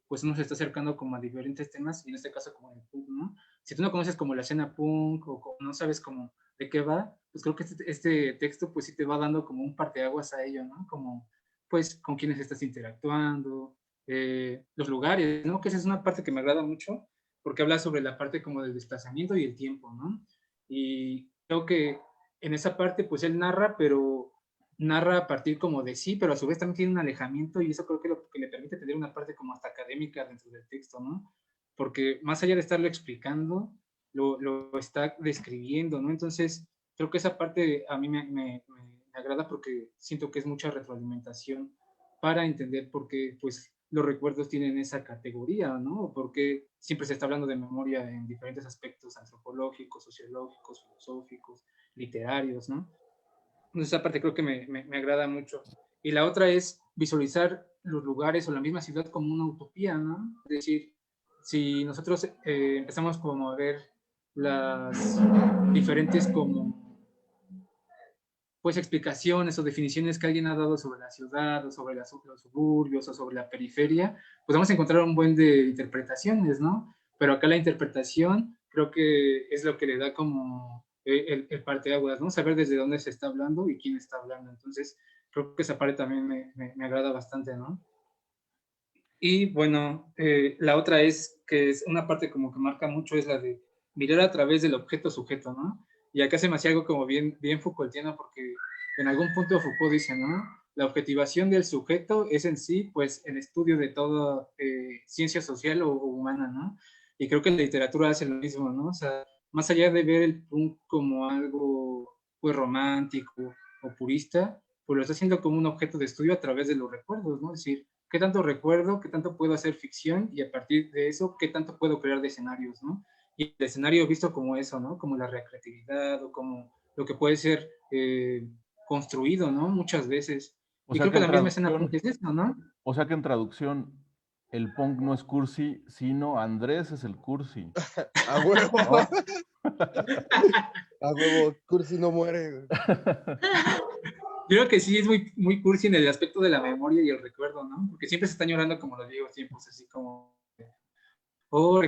pues uno se está acercando como a diferentes temas, y en este caso como el punk, ¿no? Si tú no conoces como la escena punk o no sabes como de qué va, pues creo que este texto pues sí te va dando como un parteaguas a ello, ¿no? Como pues con quiénes estás interactuando, los lugares, ¿no? Que esa es una parte que me agrada mucho, porque habla sobre la parte como del desplazamiento y el tiempo, ¿no? Y creo que en esa parte pues él narra, pero narra a partir como de sí, pero a su vez también tiene un alejamiento, y eso creo que lo que le permite tener una parte como hasta académica dentro del texto, ¿no? Porque más allá de estarlo explicando, lo está describiendo, ¿no? Entonces, creo que esa parte a mí me agrada porque siento que es mucha retroalimentación para entender por qué, pues, los recuerdos tienen esa categoría, ¿no? Porque siempre se está hablando de memoria en diferentes aspectos antropológicos, sociológicos, filosóficos, literarios, ¿no? Entonces, esa parte creo que me agrada mucho. Y la otra es visualizar los lugares o la misma ciudad como una utopía, ¿no? Es decir, si nosotros empezamos como a ver las diferentes como pues explicaciones o definiciones que alguien ha dado sobre la ciudad o sobre los suburbios o sobre la periferia, pues vamos a encontrar un buen de interpretaciones, ¿no? Pero acá la interpretación creo que es lo que le da como el parteaguas, ¿no? Saber desde dónde se está hablando y quién está hablando. Entonces, creo que esa parte también me agrada bastante, ¿no? Y bueno, la otra es que es una parte como que marca mucho, es la de mirar a través del objeto sujeto, ¿no? Y acá se me hacía algo como bien Foucaultiano, porque en algún punto Foucault dice, ¿no? La objetivación del sujeto es en sí, pues, el estudio de toda ciencia social o humana, ¿no? Y creo que la literatura hace lo mismo, ¿no? O sea, más allá de ver el punk como algo, pues, romántico o purista, pues lo está haciendo como un objeto de estudio a través de los recuerdos, ¿no? Es decir, qué tanto recuerdo, qué tanto puedo hacer ficción, y a partir de eso, qué tanto puedo crear de escenarios, ¿no? Y el escenario visto como eso, ¿no? Como la recreatividad o como lo que puede ser construido, ¿no? Muchas veces. O Y sea creo que que en la misma escena traducción, punk es eso, ¿no? o sea que en traducción, el punk no es cursi, sino Andrés es el cursi, A huevo, ¿no? a huevo, Cursi no muere, güey. Yo creo que sí es muy cursi en el aspecto de la memoria y el recuerdo, ¿no? Porque siempre se está llorando como los viejos tiempos, así como, oh,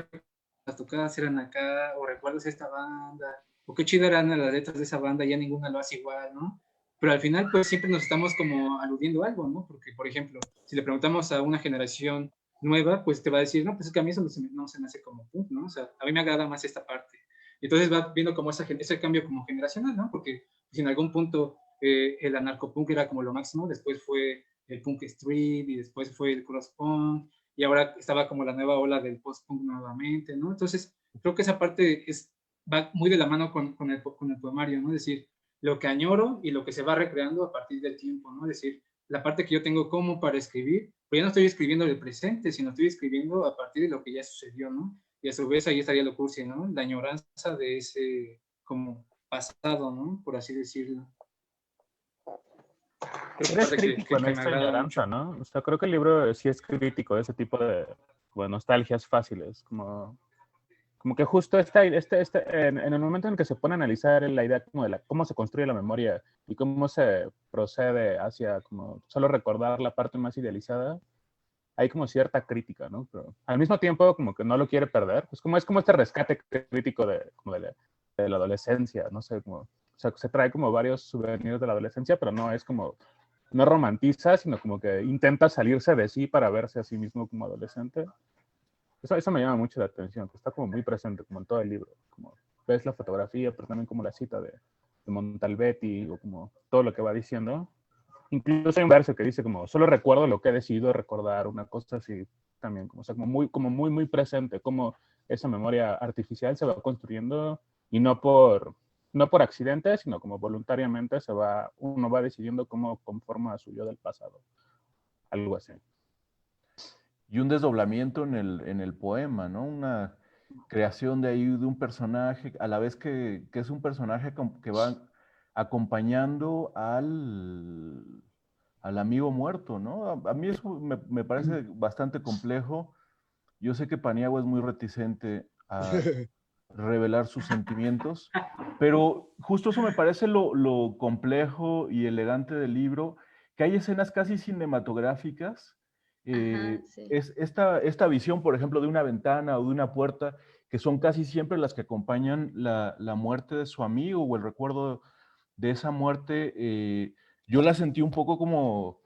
las tocadas eran acá, o recuerdas esta banda, o qué chidas eran las letras de esa banda, ya ninguna lo hace igual, ¿no? Pero al final, pues siempre nos estamos como aludiendo a algo, ¿no? Porque, por ejemplo, si le preguntamos a una generación nueva, pues te va a decir, no, pues es que a mí eso no se me hace como punk, ¿no? O sea, a mí me agrada más esta parte. Entonces va viendo como ese cambio como generacional, ¿no? Porque si en algún punto el anarcopunk era como lo máximo, después fue el punk street y después fue el cross punk, y ahora estaba como la nueva ola del post-punk nuevamente, ¿no? Entonces, creo que esa parte va muy de la mano con el poemario, ¿no? Es decir, lo que añoro y lo que se va recreando a partir del tiempo, ¿no? Es decir, la parte que yo tengo como para escribir, pero ya no estoy escribiendo del presente, sino estoy escribiendo a partir de lo que ya sucedió, ¿no? Y a su vez ahí estaría lo cursi, ¿no? La añoranza de ese como pasado, ¿no? Por así decirlo. Eres crítico en esta añoranza, ¿no? O sea, creo que el libro sí es crítico de ese tipo de nostalgias fáciles, como que justo en el momento en que se pone a analizar la idea como de cómo se construye la memoria y cómo se procede hacia como solo recordar la parte más idealizada, hay como cierta crítica, ¿no? Pero al mismo tiempo como que no lo quiere perder. Pues es como este rescate crítico de la adolescencia, no sé, como, o sea, se trae como varios souvenirs de la adolescencia, pero no es como, no romantiza, sino como que intenta salirse de sí para verse a sí mismo como adolescente. Eso me llama mucho la atención, que está como muy presente, como en todo el libro. Como ves la fotografía, pero también como la cita de Montalbetti, o como todo lo que va diciendo. Incluso hay un verso que dice como, solo recuerdo lo que he decidido recordar, una cosa así también, como, o sea, muy presente, como esa memoria artificial se va construyendo y no por accidente, sino como voluntariamente uno va decidiendo cómo conforma su yo del pasado. Algo así. Y un desdoblamiento en el poema, ¿no? Una creación de ahí de un personaje, a la vez que es un personaje que va acompañando al amigo muerto, ¿no? A mí eso me parece bastante complejo. Yo sé que Paniagua es muy reticente a revelar sus sentimientos, pero justo eso me parece lo complejo y elegante del libro, que hay escenas casi cinematográficas. Ajá, sí. Es esta visión, por ejemplo, de una ventana o de una puerta, que son casi siempre las que acompañan la muerte de su amigo o el recuerdo de esa muerte. Yo la sentí un poco como,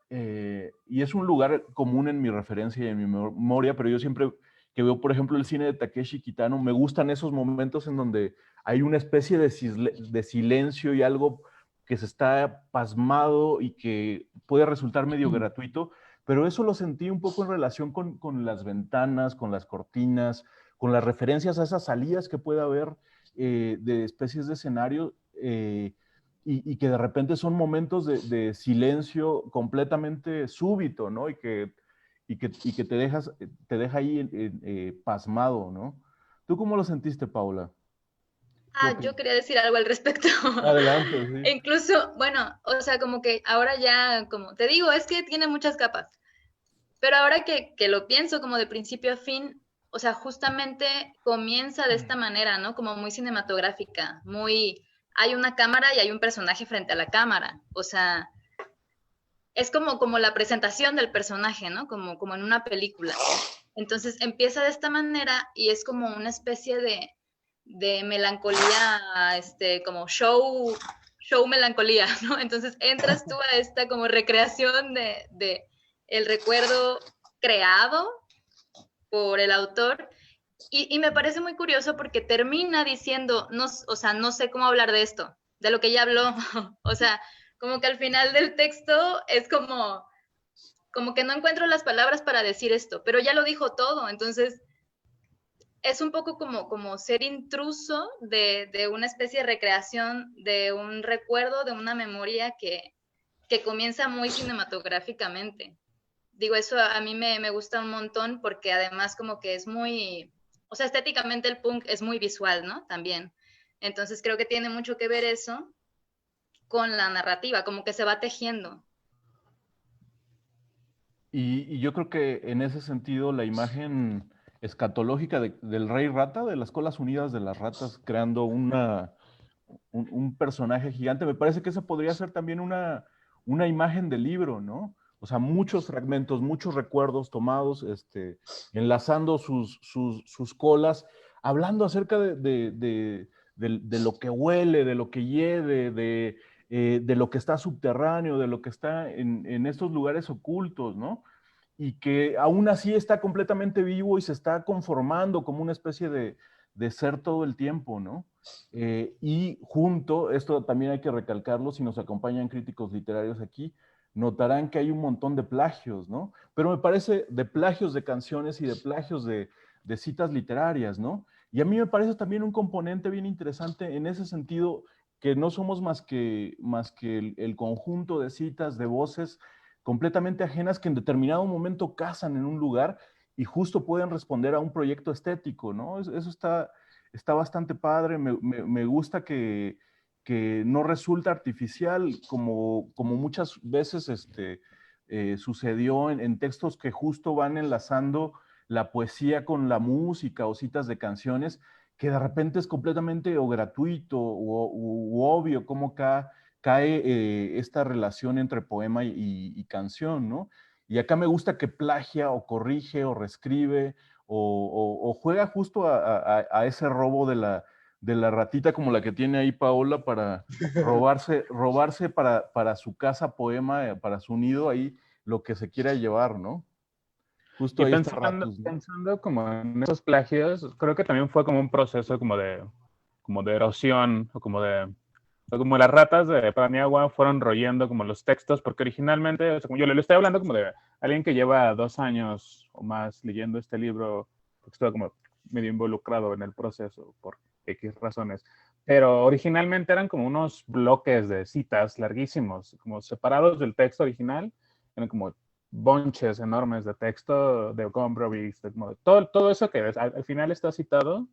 y es un lugar común en mi referencia y en mi memoria, pero yo siempre que veo, por ejemplo, el cine de Takeshi Kitano, me gustan esos momentos en donde hay una especie de silencio y algo que se está pasmado y que puede resultar medio gratuito, pero eso lo sentí un poco en relación con las ventanas, con las cortinas, con las referencias a esas salidas que puede haber de especies de escenario. Y que de repente son momentos de silencio completamente súbito, ¿no? Y que te deja ahí pasmado, ¿no? ¿Tú cómo lo sentiste, Paula? Yo quería decir algo al respecto. Adelante, sí. Incluso, bueno, o sea, como que ahora ya, como te digo, es que tiene muchas capas. Pero ahora que lo pienso como de principio a fin, o sea, justamente comienza de esta manera, ¿no? Como muy cinematográfica, hay una cámara y hay un personaje frente a la cámara. O sea, es como la presentación del personaje, ¿no? Como en una película. Entonces empieza de esta manera y es como una especie de melancolía, como show melancolía, ¿no? Entonces entras tú a esta como recreación de el recuerdo creado por el autor y me parece muy curioso porque termina diciendo, no, o sea, no sé cómo hablar de esto, de lo que ya habló, o sea, como que al final del texto es como que no encuentro las palabras para decir esto, pero ya lo dijo todo, entonces es un poco como ser intruso de una especie de recreación de un recuerdo, de una memoria que comienza muy cinematográficamente. Digo, eso a mí me gusta un montón porque además como que es muy, o sea, estéticamente el punk es muy visual, ¿no? También. Entonces creo que tiene mucho que ver eso con la narrativa, como que se va tejiendo. Y yo creo que en ese sentido la imagen escatológica del Rey Rata, de las colas unidas de las ratas, creando un personaje gigante, me parece que esa podría ser también una imagen del libro, ¿no? O sea, muchos fragmentos, muchos recuerdos tomados, enlazando sus colas, hablando acerca de lo que huele, de lo que hiede, de lo que está subterráneo, de lo que está en estos lugares ocultos, ¿no? Y que aún así está completamente vivo y se está conformando como una especie de ser todo el tiempo, ¿no? Y junto, esto también hay que recalcarlo, si nos acompañan críticos literarios aquí, notarán que hay un montón de plagios, ¿no? Pero me parece de plagios de canciones y de plagios de citas literarias, ¿no? Y a mí me parece también un componente bien interesante en ese sentido, que no somos más que el conjunto de citas, de voces completamente ajenas que en determinado momento casan en un lugar y justo pueden responder a un proyecto estético, ¿no? Eso está bastante padre, me gusta que no resulta artificial como muchas veces sucedió en textos que justo van enlazando la poesía con la música o citas de canciones, que de repente es completamente o gratuito u obvio como cae esta relación entre poema y canción, ¿no? Y acá me gusta que plagia o corrige o reescribe o juega justo a ese robo de la ratita como la que tiene ahí Paola para robarse para su casa poema, para su nido ahí, lo que se quiera llevar, ¿no? Justo Y ahí está pensando, Ratus, ¿no? pensando como en esos plagios, creo que también fue como un proceso como de erosión, o como las ratas de Paniagua fueron royendo como los textos, porque originalmente, o sea, como yo le estoy hablando como de alguien que lleva 2 años o más leyendo este libro, porque estuvo como medio involucrado en el proceso por X razones. Pero originalmente eran como unos bloques de citas larguísimos, como separados del texto original, eran como bonches enormes de texto de Gombrowicz, todo eso que al final está citado,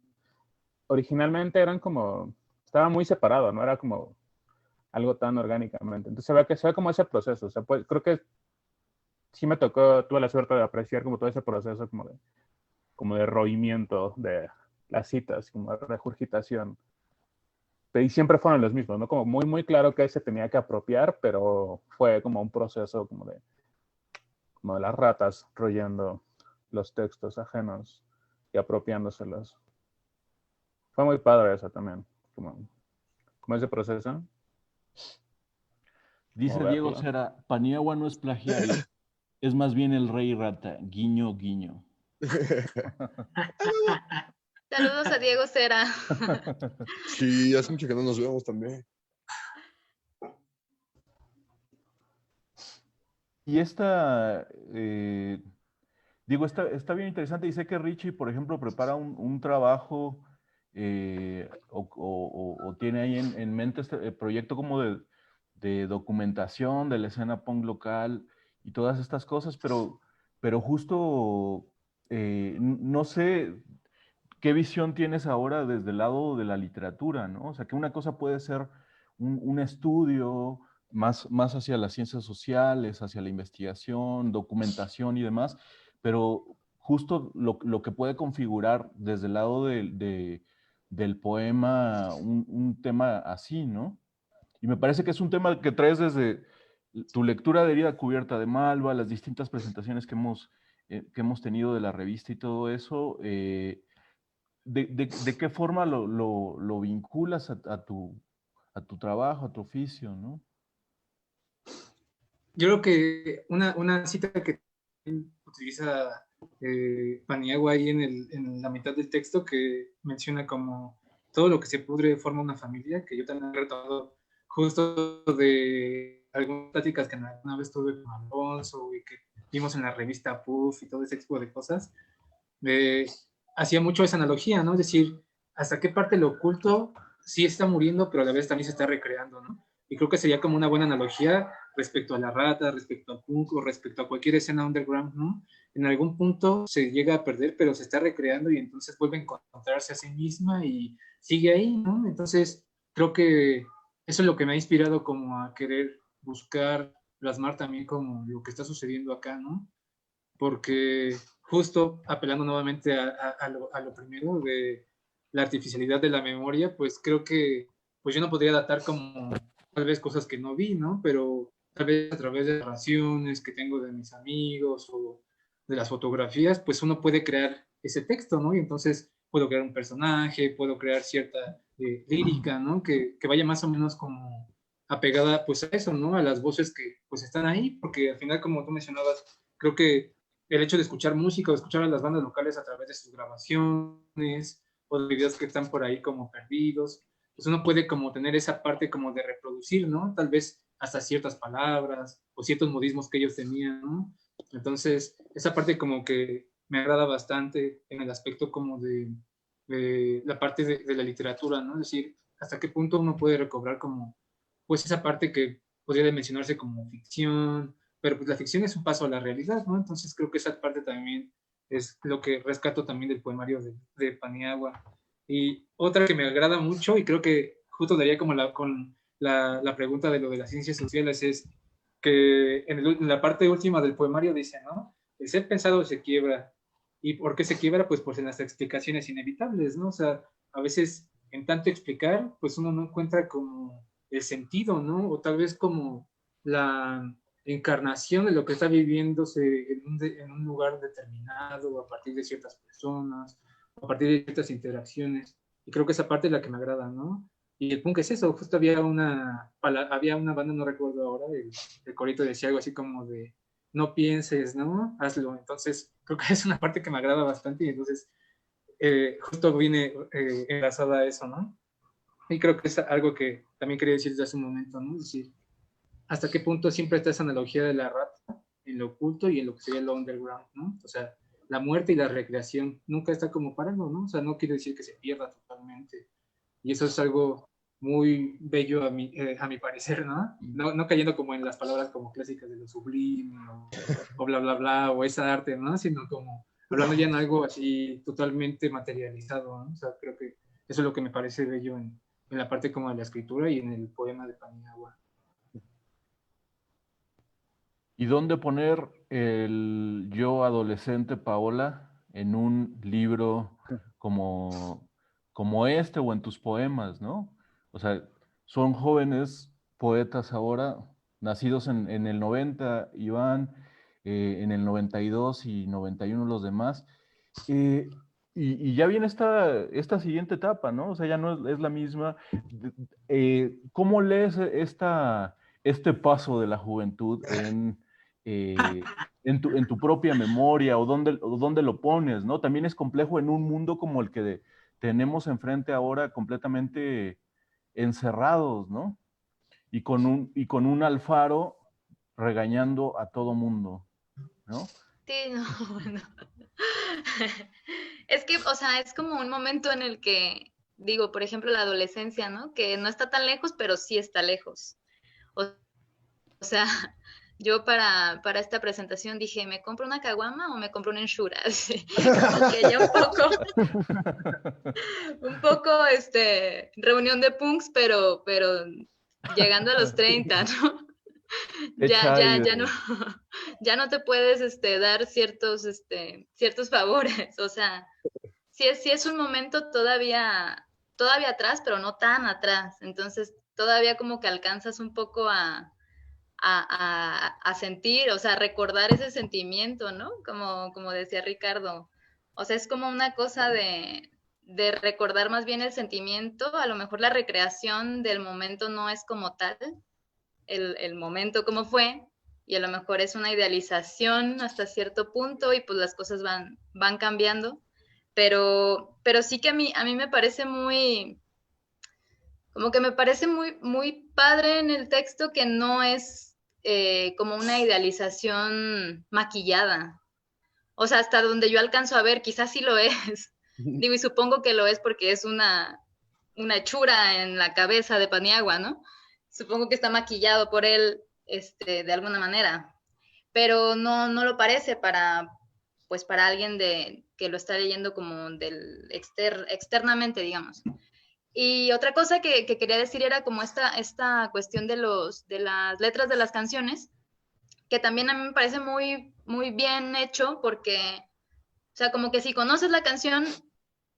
originalmente eran como, estaba muy separado, no era como algo tan orgánicamente. Entonces se ve como ese proceso. O sea, pues, creo que sí tuve la suerte de apreciar como todo ese proceso como de roimiento de las citas, como de regurgitación. Y siempre fueron los mismos, ¿no? Como muy, muy claro que se tenía que apropiar, pero fue como un proceso como de las ratas royendo los textos ajenos y apropiándoselos. Fue muy padre eso también, como ese proceso, como Dice Diego verlo. Cera, Paniagua no es plagiario, es más bien el rey rata, guiño, guiño. Saludos a Diego Cera. Sí, hace mucho que no nos vemos también. Y esta, digo, está bien interesante y sé que Richie, por ejemplo, prepara un trabajo o tiene ahí en mente este proyecto como de documentación de la escena punk local y todas estas cosas, pero justo no sé qué visión tienes ahora desde el lado de la literatura, ¿no? O sea, que una cosa puede ser un estudio más hacia las ciencias sociales, hacia la investigación, documentación y demás, pero justo lo que puede configurar desde el lado del poema un tema así, ¿no? Y me parece que es un tema que traes desde tu lectura de Herida Cubierta de Malva, las distintas presentaciones que hemos tenido de la revista y todo eso. ¿De qué forma lo vinculas a tu trabajo, a tu oficio, ¿no? Yo creo que una cita que utiliza Paniagua ahí en la mitad del texto que menciona como todo lo que se pudre forma una familia, que yo también he retomado justo de algunas pláticas que alguna vez tuve con Alonso y que vimos en la revista Puff y todo ese tipo de cosas, hacía mucho esa analogía, ¿no? Es decir, hasta qué parte lo oculto sí está muriendo, pero a la vez también se está recreando, ¿no? Y creo que sería como una buena analogía respecto a la rata, respecto a punk o respecto a cualquier escena underground, ¿no? En algún punto se llega a perder, pero se está recreando y entonces vuelve a encontrarse a sí misma y sigue ahí, ¿no? Entonces creo que eso es lo que me ha inspirado como a querer buscar, plasmar también como lo que está sucediendo acá, ¿no? Porque justo apelando nuevamente a lo primero de la artificialidad de la memoria, pues creo que pues yo no podría datar como tal vez cosas que no vi, ¿no? Pero tal vez a través de narraciones que tengo de mis amigos o de las fotografías, pues uno puede crear ese texto, ¿no? Y entonces puedo crear un personaje, puedo crear cierta lírica, ¿no? Que vaya más o menos como apegada pues a eso, ¿no? A las voces que pues están ahí, porque al final, como tú mencionabas, creo que el hecho de escuchar música o escuchar a las bandas locales a través de sus grabaciones o de videos que están por ahí como perdidos, pues uno puede como tener esa parte como de reproducir, ¿no? Tal vez hasta ciertas palabras o ciertos modismos que ellos tenían, ¿no? Entonces, esa parte como que me agrada bastante en el aspecto como de la parte de la literatura, ¿no? Es decir, hasta qué punto uno puede recobrar como, pues esa parte que podría mencionarse como ficción, pero pues la ficción es un paso a la realidad, ¿no? Entonces creo que esa parte también es lo que rescato también del poemario de Paniagua. Y otra que me agrada mucho y creo que justo daría como con la pregunta de lo de las ciencias sociales es que en la parte última del poemario dice, ¿no? El ser pensado se quiebra. ¿Y por qué se quiebra? Pues en las explicaciones inevitables, ¿no? O sea, a veces en tanto explicar, pues uno no encuentra como el sentido, ¿no? O tal vez como la encarnación de lo que está viviéndose en un lugar determinado, a partir de ciertas personas, a partir de ciertas interacciones. Y creo que esa parte es la que me agrada, ¿no? Y el punk es eso, justo había una banda, no recuerdo ahora, el corito decía algo así como de no pienses, ¿no? Hazlo. Entonces, creo que es una parte que me agrada bastante y entonces justo viene enlazada a eso, ¿no? Y creo que es algo que también quería decir desde hace un momento, ¿no? Es decir, hasta qué punto siempre está esa analogía de la rata en lo oculto y en lo que sería lo underground, ¿no? O sea, la muerte y la recreación nunca está como parado, ¿no? O sea, no quiere decir que se pierda totalmente. Y eso es algo muy bello a mi parecer, ¿no? No cayendo como en las palabras como clásicas de lo sublime o bla, bla, bla, o esa arte, ¿no? Sino como hablando ya en algo así totalmente materializado, ¿no? O sea, creo que eso es lo que me parece bello en la parte como de la escritura y en el poema de Paniagua. ¿Y dónde poner el yo adolescente, Paola, en un libro como este o en tus poemas, ¿no? O sea, son jóvenes poetas ahora, nacidos en el 90, Iván, en el 92 y 91 los demás. eh, y ya viene esta siguiente etapa, ¿no? O sea, ya no es la misma. ¿Cómo lees este paso de la juventud en tu propia memoria o dónde lo pones, ¿no? También es complejo en un mundo como el que tenemos enfrente ahora completamente encerrados, ¿no? Y con un Alfaro regañando a todo mundo, ¿no? Sí, no, bueno. Es que, o sea, es como un momento en el que, digo, por ejemplo, la adolescencia, ¿no? Que no está tan lejos, pero sí está lejos. O sea, yo para esta presentación dije, ¿me compro una caguama o me compro una Ensure? Así, como que ya un poco, reunión de punks, pero llegando a los 30, ¿no? Ya no, ya no te puedes, dar ciertos favores, o sea, sí es un momento todavía atrás, pero no tan atrás, entonces todavía como que alcanzas un poco a sentir, o sea, recordar ese sentimiento, ¿no? Como decía Ricardo. O sea, es como una cosa de recordar más bien el sentimiento, a lo mejor la recreación del momento no es como tal, el momento como fue, y a lo mejor es una idealización hasta cierto punto y pues las cosas van cambiando, pero sí que a mí me parece como que me parece muy padre en el texto que no es como una idealización maquillada. O sea, hasta donde yo alcanzo a ver, quizás sí lo es. Digo, y supongo que lo es porque es una hechura en la cabeza de Paniagua, ¿no? Supongo que está maquillado por él de alguna manera. Pero no lo parece pues para alguien que lo está leyendo como externamente, digamos. Y otra cosa que quería decir era como esta cuestión de las letras de las canciones, que también a mí me parece muy bien hecho porque, o sea, como que si conoces la canción,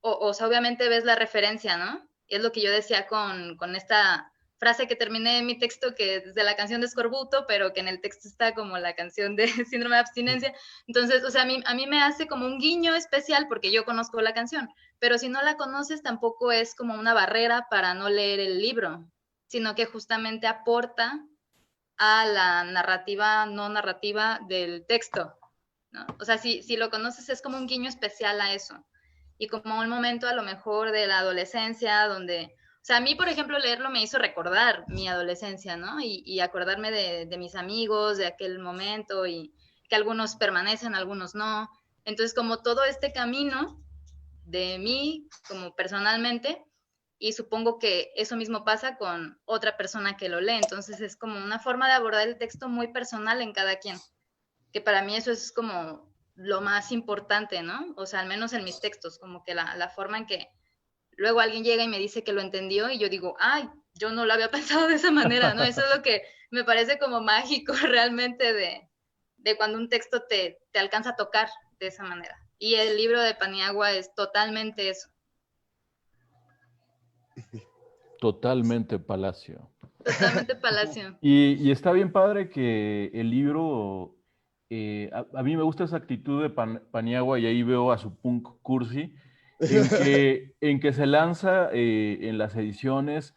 o sea, obviamente ves la referencia, ¿no? Y es lo que yo decía con esta frase que terminé en mi texto, que es de la canción de Escorbuto, pero que en el texto está como la canción de Síndrome de Abstinencia. Entonces, o sea, a mí me hace como un guiño especial porque yo conozco la canción, pero si no la conoces tampoco es como una barrera para no leer el libro, sino que justamente aporta a la narrativa no narrativa del texto, ¿no? O sea, si lo conoces es como un guiño especial a eso. Y como un momento a lo mejor de la adolescencia donde, o sea, a mí, por ejemplo, leerlo me hizo recordar mi adolescencia, ¿no? Y acordarme de mis amigos, de aquel momento, y que algunos permanecen, algunos no. Entonces, como todo este camino de mí, como personalmente, y supongo que eso mismo pasa con otra persona que lo lee. Entonces, es como una forma de abordar el texto muy personal en cada quien, que para mí eso es como lo más importante, ¿no? O sea, al menos en mis textos, como que la forma en que luego alguien llega y me dice que lo entendió y yo digo, ay, yo no lo había pensado de esa manera, ¿no? Eso es lo que me parece como mágico realmente de cuando un texto te alcanza a tocar de esa manera. Y el libro de Paniagua es totalmente eso. Totalmente Palacio. Totalmente Palacio. Y está bien padre que el libro, a mí me gusta esa actitud de Paniagua y ahí veo a su punk cursi, en que se lanza en las ediciones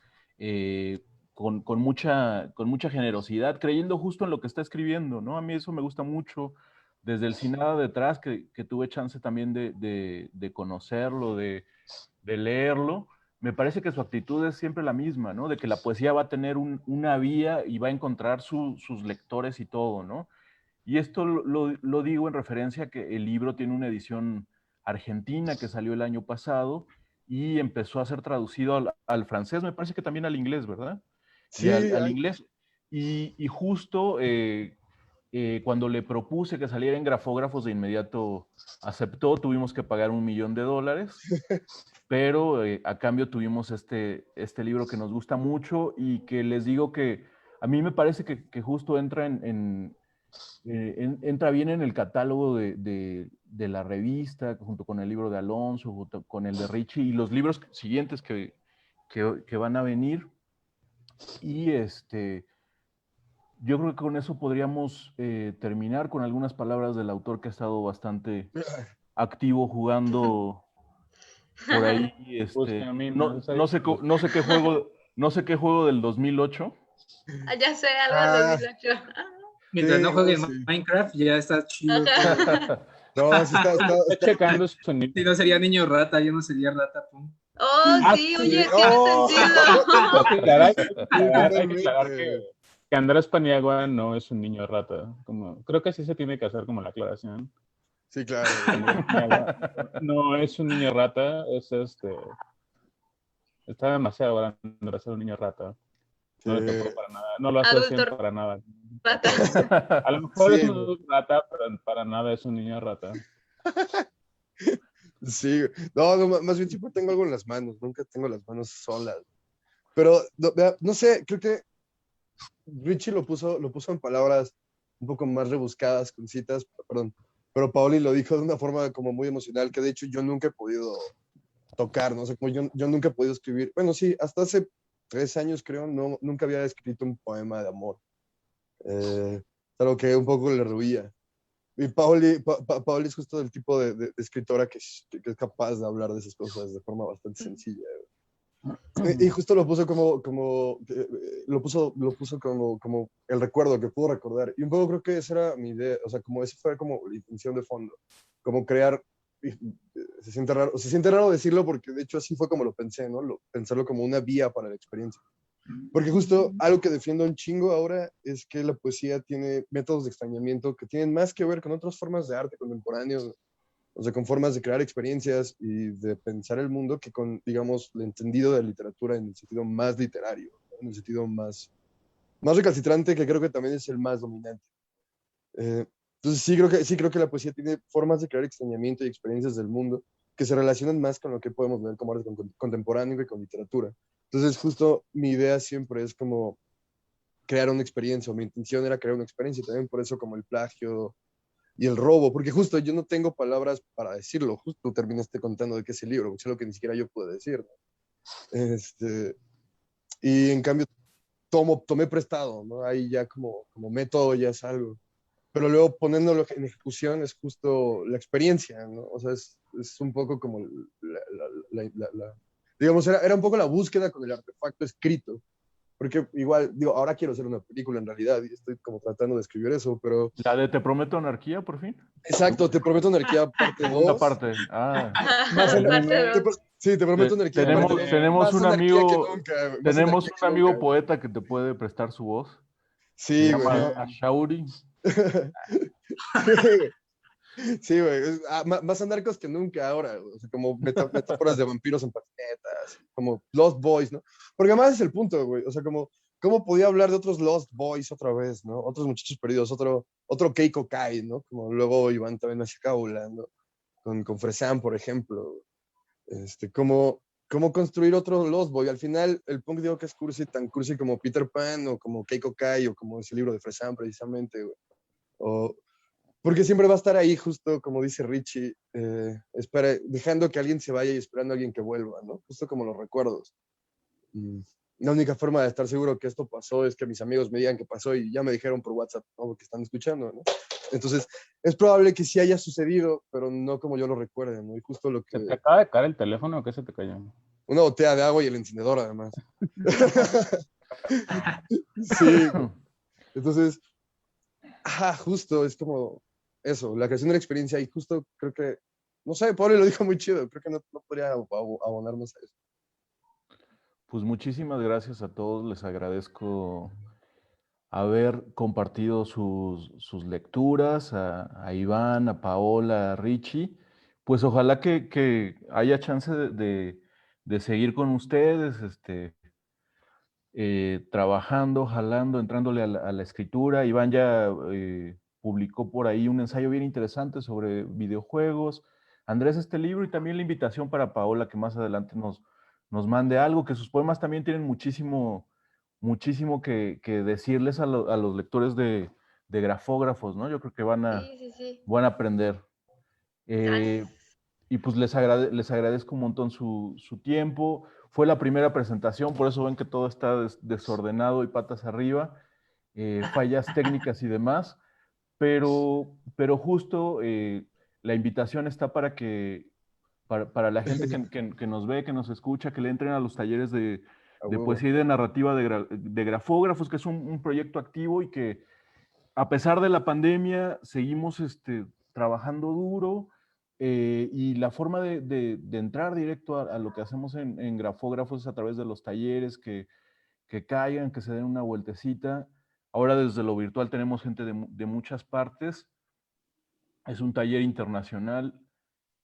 con mucha generosidad, creyendo justo en lo que está escribiendo, ¿no? A mí eso me gusta mucho, desde el Sin Nada Detrás, que tuve chance también de conocerlo, de leerlo. Me parece que su actitud es siempre la misma, ¿no? De que la poesía va a tener una vía y va a encontrar sus lectores y todo, ¿no? Y esto lo digo en referencia a que el libro tiene una edición argentina que salió el año pasado y empezó a ser traducido al francés, me parece que también al inglés, ¿verdad? Y Sí, al inglés. Y justo cuando le propuse que saliera en grafógrafos, de inmediato aceptó, tuvimos que pagar $1,000,000, pero a cambio tuvimos este libro que nos gusta mucho y que les digo que a mí me parece que justo entra entra bien en el catálogo de la revista, junto con el libro de Alonso, junto con el de Richie y los libros siguientes que van a venir. Y yo creo que con eso podríamos terminar con algunas palabras del autor que ha estado bastante activo jugando por ahí. No sé qué juego del 2008. Ya sé, algo de 2008. Mientras Sí, no jueguen sí. Minecraft, ya está chido. No, sí Estoy checando su sonido. Si no sería niño rata, yo no sería rata, pum. Oh, sí, oye, sí. tiene Oh. sentido. Hay que aclarar totalmente. que Andrés Paniagua no es un niño rata. Creo que sí se tiene que hacer como la aclaración. Sí, claro. Andrés Paniagua no es un niño rata, está demasiado grande para ser un niño rata. No le tocó para nada, no lo asocian Adulto para nada. rata. A lo mejor Sí, es un adulto rata, pero para nada es un niño rata. sí. No, más bien siempre tengo algo en las manos, nunca tengo las manos solas. Pero, no sé, creo que Richie lo puso en palabras un poco más rebuscadas, con citas, perdón, pero Paoli lo dijo de una forma como muy emocional, que de hecho yo nunca he podido tocar, ¿no? O sea, como yo nunca he podido escribir. Bueno, sí, hasta hace 3 años creo, nunca había escrito un poema de amor. Algo que un poco le rehuía. Y Paoli es justo del tipo de escritora que es capaz de hablar de esas cosas de forma bastante sencilla. Y justo lo puso lo puso como el recuerdo que pudo recordar. Y un poco creo que esa era mi idea, o sea, como esa fue como la intención de fondo, como crear, se siente raro decirlo porque de hecho así fue como lo pensé, ¿no? Pensarlo como una vía para la experiencia. Porque justo algo que defiendo un chingo ahora es que la poesía tiene métodos de extrañamiento que tienen más que ver con otras formas de arte contemporáneo, o sea, con formas de crear experiencias y de pensar el mundo que con, digamos, el entendido de la literatura en el sentido más literario, ¿no? En el sentido más recalcitrante, que creo que también es el más dominante. Entonces sí creo que la poesía tiene formas de crear extrañamiento y experiencias del mundo que se relacionan más con lo que podemos ver como arte contemporáneo que con literatura. Entonces justo mi idea siempre es como crear una experiencia, o mi intención era crear una experiencia, y también por eso como el plagio y el robo, porque justo yo no tengo palabras para decirlo, justo terminaste contando de qué es el libro, es algo que ni siquiera yo puedo decir, ¿no? Y en cambio tomé prestado, ¿no? Ahí ya como método ya es algo, pero luego poniéndolo en ejecución es justo la experiencia, ¿no? O sea, es un poco como digamos, era un poco la búsqueda con el artefacto escrito, porque igual, digo, ahora quiero hacer una película en realidad y estoy como tratando de escribir eso, pero... La de Te Prometo Anarquía, por fin. Exacto, Te Prometo Anarquía parte 2. Segunda parte. Ah. Parte dos. Sí, Te Prometo Anarquía Tenemos, parte 2. tenemos Más un anarquía amigo, que nunca, más tenemos anarquía un que amigo nunca. poeta que te puede prestar su voz. Se Sí, güey. llama Ashauri. Sí, güey. Más anarcos que nunca ahora. O sea, como metáforas de vampiros en patinetas, como Lost Boys, ¿no? Porque además es el punto, güey. O sea, como, ¿cómo podía hablar de otros Lost Boys otra vez, ¿no? Otros muchachos perdidos, otro Keiko Kai, ¿no? Como luego Iván también hacia acá volando, con Fresan, por ejemplo. Cómo construir otro Lost Boy. Al final, el punk digo que es cursi, tan cursi como Peter Pan, o como Keiko Kai, o como ese libro de Fresan, precisamente, güey. Porque siempre va a estar ahí, justo como dice Richie, dejando que alguien se vaya y esperando a alguien que vuelva, ¿no? Justo como los recuerdos. La única forma de estar seguro que esto pasó es que mis amigos me digan que pasó y ya me dijeron por WhatsApp, ¿no? Que están escuchando, ¿no? Entonces, es probable que sí haya sucedido, pero no como yo lo recuerde, ¿no? Y justo lo que... ¿Se te acaba de caer el teléfono o qué se te cayó? Una botella de agua y el encendedor, además. Sí, entonces, justo, es como eso, la creación de la experiencia y justo creo que, no sé, Pablo lo dijo muy chido, creo que no podría abonarnos a eso. Pues muchísimas gracias a todos, les agradezco haber compartido sus lecturas, a Iván, a Paola, a Richie. Pues ojalá que haya chance de seguir con ustedes, trabajando, jalando, entrándole a la escritura. Iván ya publicó por ahí un ensayo bien interesante sobre videojuegos. Andrés, este libro y también la invitación para Paola que más adelante nos mande algo, que sus poemas también tienen muchísimo, muchísimo que decirles a los lectores de grafógrafos, ¿no? Yo creo que Sí. van a aprender. Gracias. Y pues les agradezco un montón su tiempo. Fue la primera presentación, por eso ven que todo está desordenado y patas arriba, fallas técnicas y demás, pero justo la invitación está para la gente que nos ve, que nos escucha, que le entren a los talleres A de huevo. poesía y de narrativa de grafógrafos, que es un proyecto activo y que a pesar de la pandemia seguimos trabajando duro, y la forma de entrar directo a lo que hacemos en grafógrafos es a través de los talleres, que caigan, que se den una vueltecita. Ahora desde lo virtual tenemos gente de muchas partes. Es un taller internacional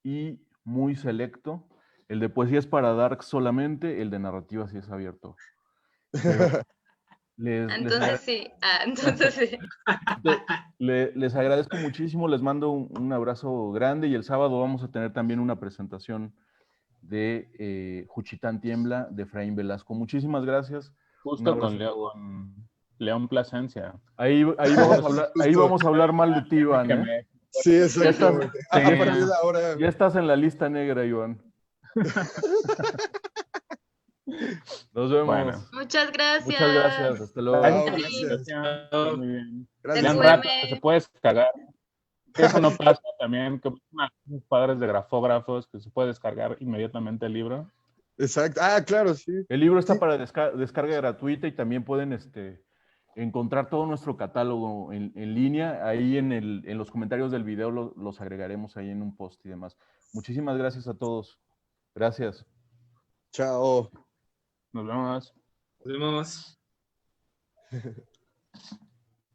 y muy selecto. El de poesía es para Dark solamente, el de narrativa sí es abierto. Pero Entonces sí. Entonces sí. les agradezco muchísimo, les mando un abrazo grande y el sábado vamos a tener también una presentación de Juchitán Tiembla de Efraín Velasco. Muchísimas gracias. Un Justo abrazo con a todos. León Plasencia. Ahí Justo. vamos a hablar mal de ti, Iván, Que ¿eh? me- Sí, Ya estás, exactamente. Sí. A partir de ahora. ya estás en la lista negra, Iván. Nos vemos. Bueno. Muchas gracias. Muchas gracias. Hasta luego. Gracias Chao, por la gracias. invitación. Muy bien. Gracias. Ya un rato que se puede descargar. Eso no pasa también, que los padres de grafógrafos, que se puede descargar inmediatamente el libro. Exacto. Claro, sí. El libro está Sí. para descarga gratuita y también pueden encontrar todo nuestro catálogo en línea. Ahí en los comentarios del video los agregaremos ahí en un post y demás. Muchísimas gracias a todos. Gracias. Chao. Nos vemos. Nos vemos.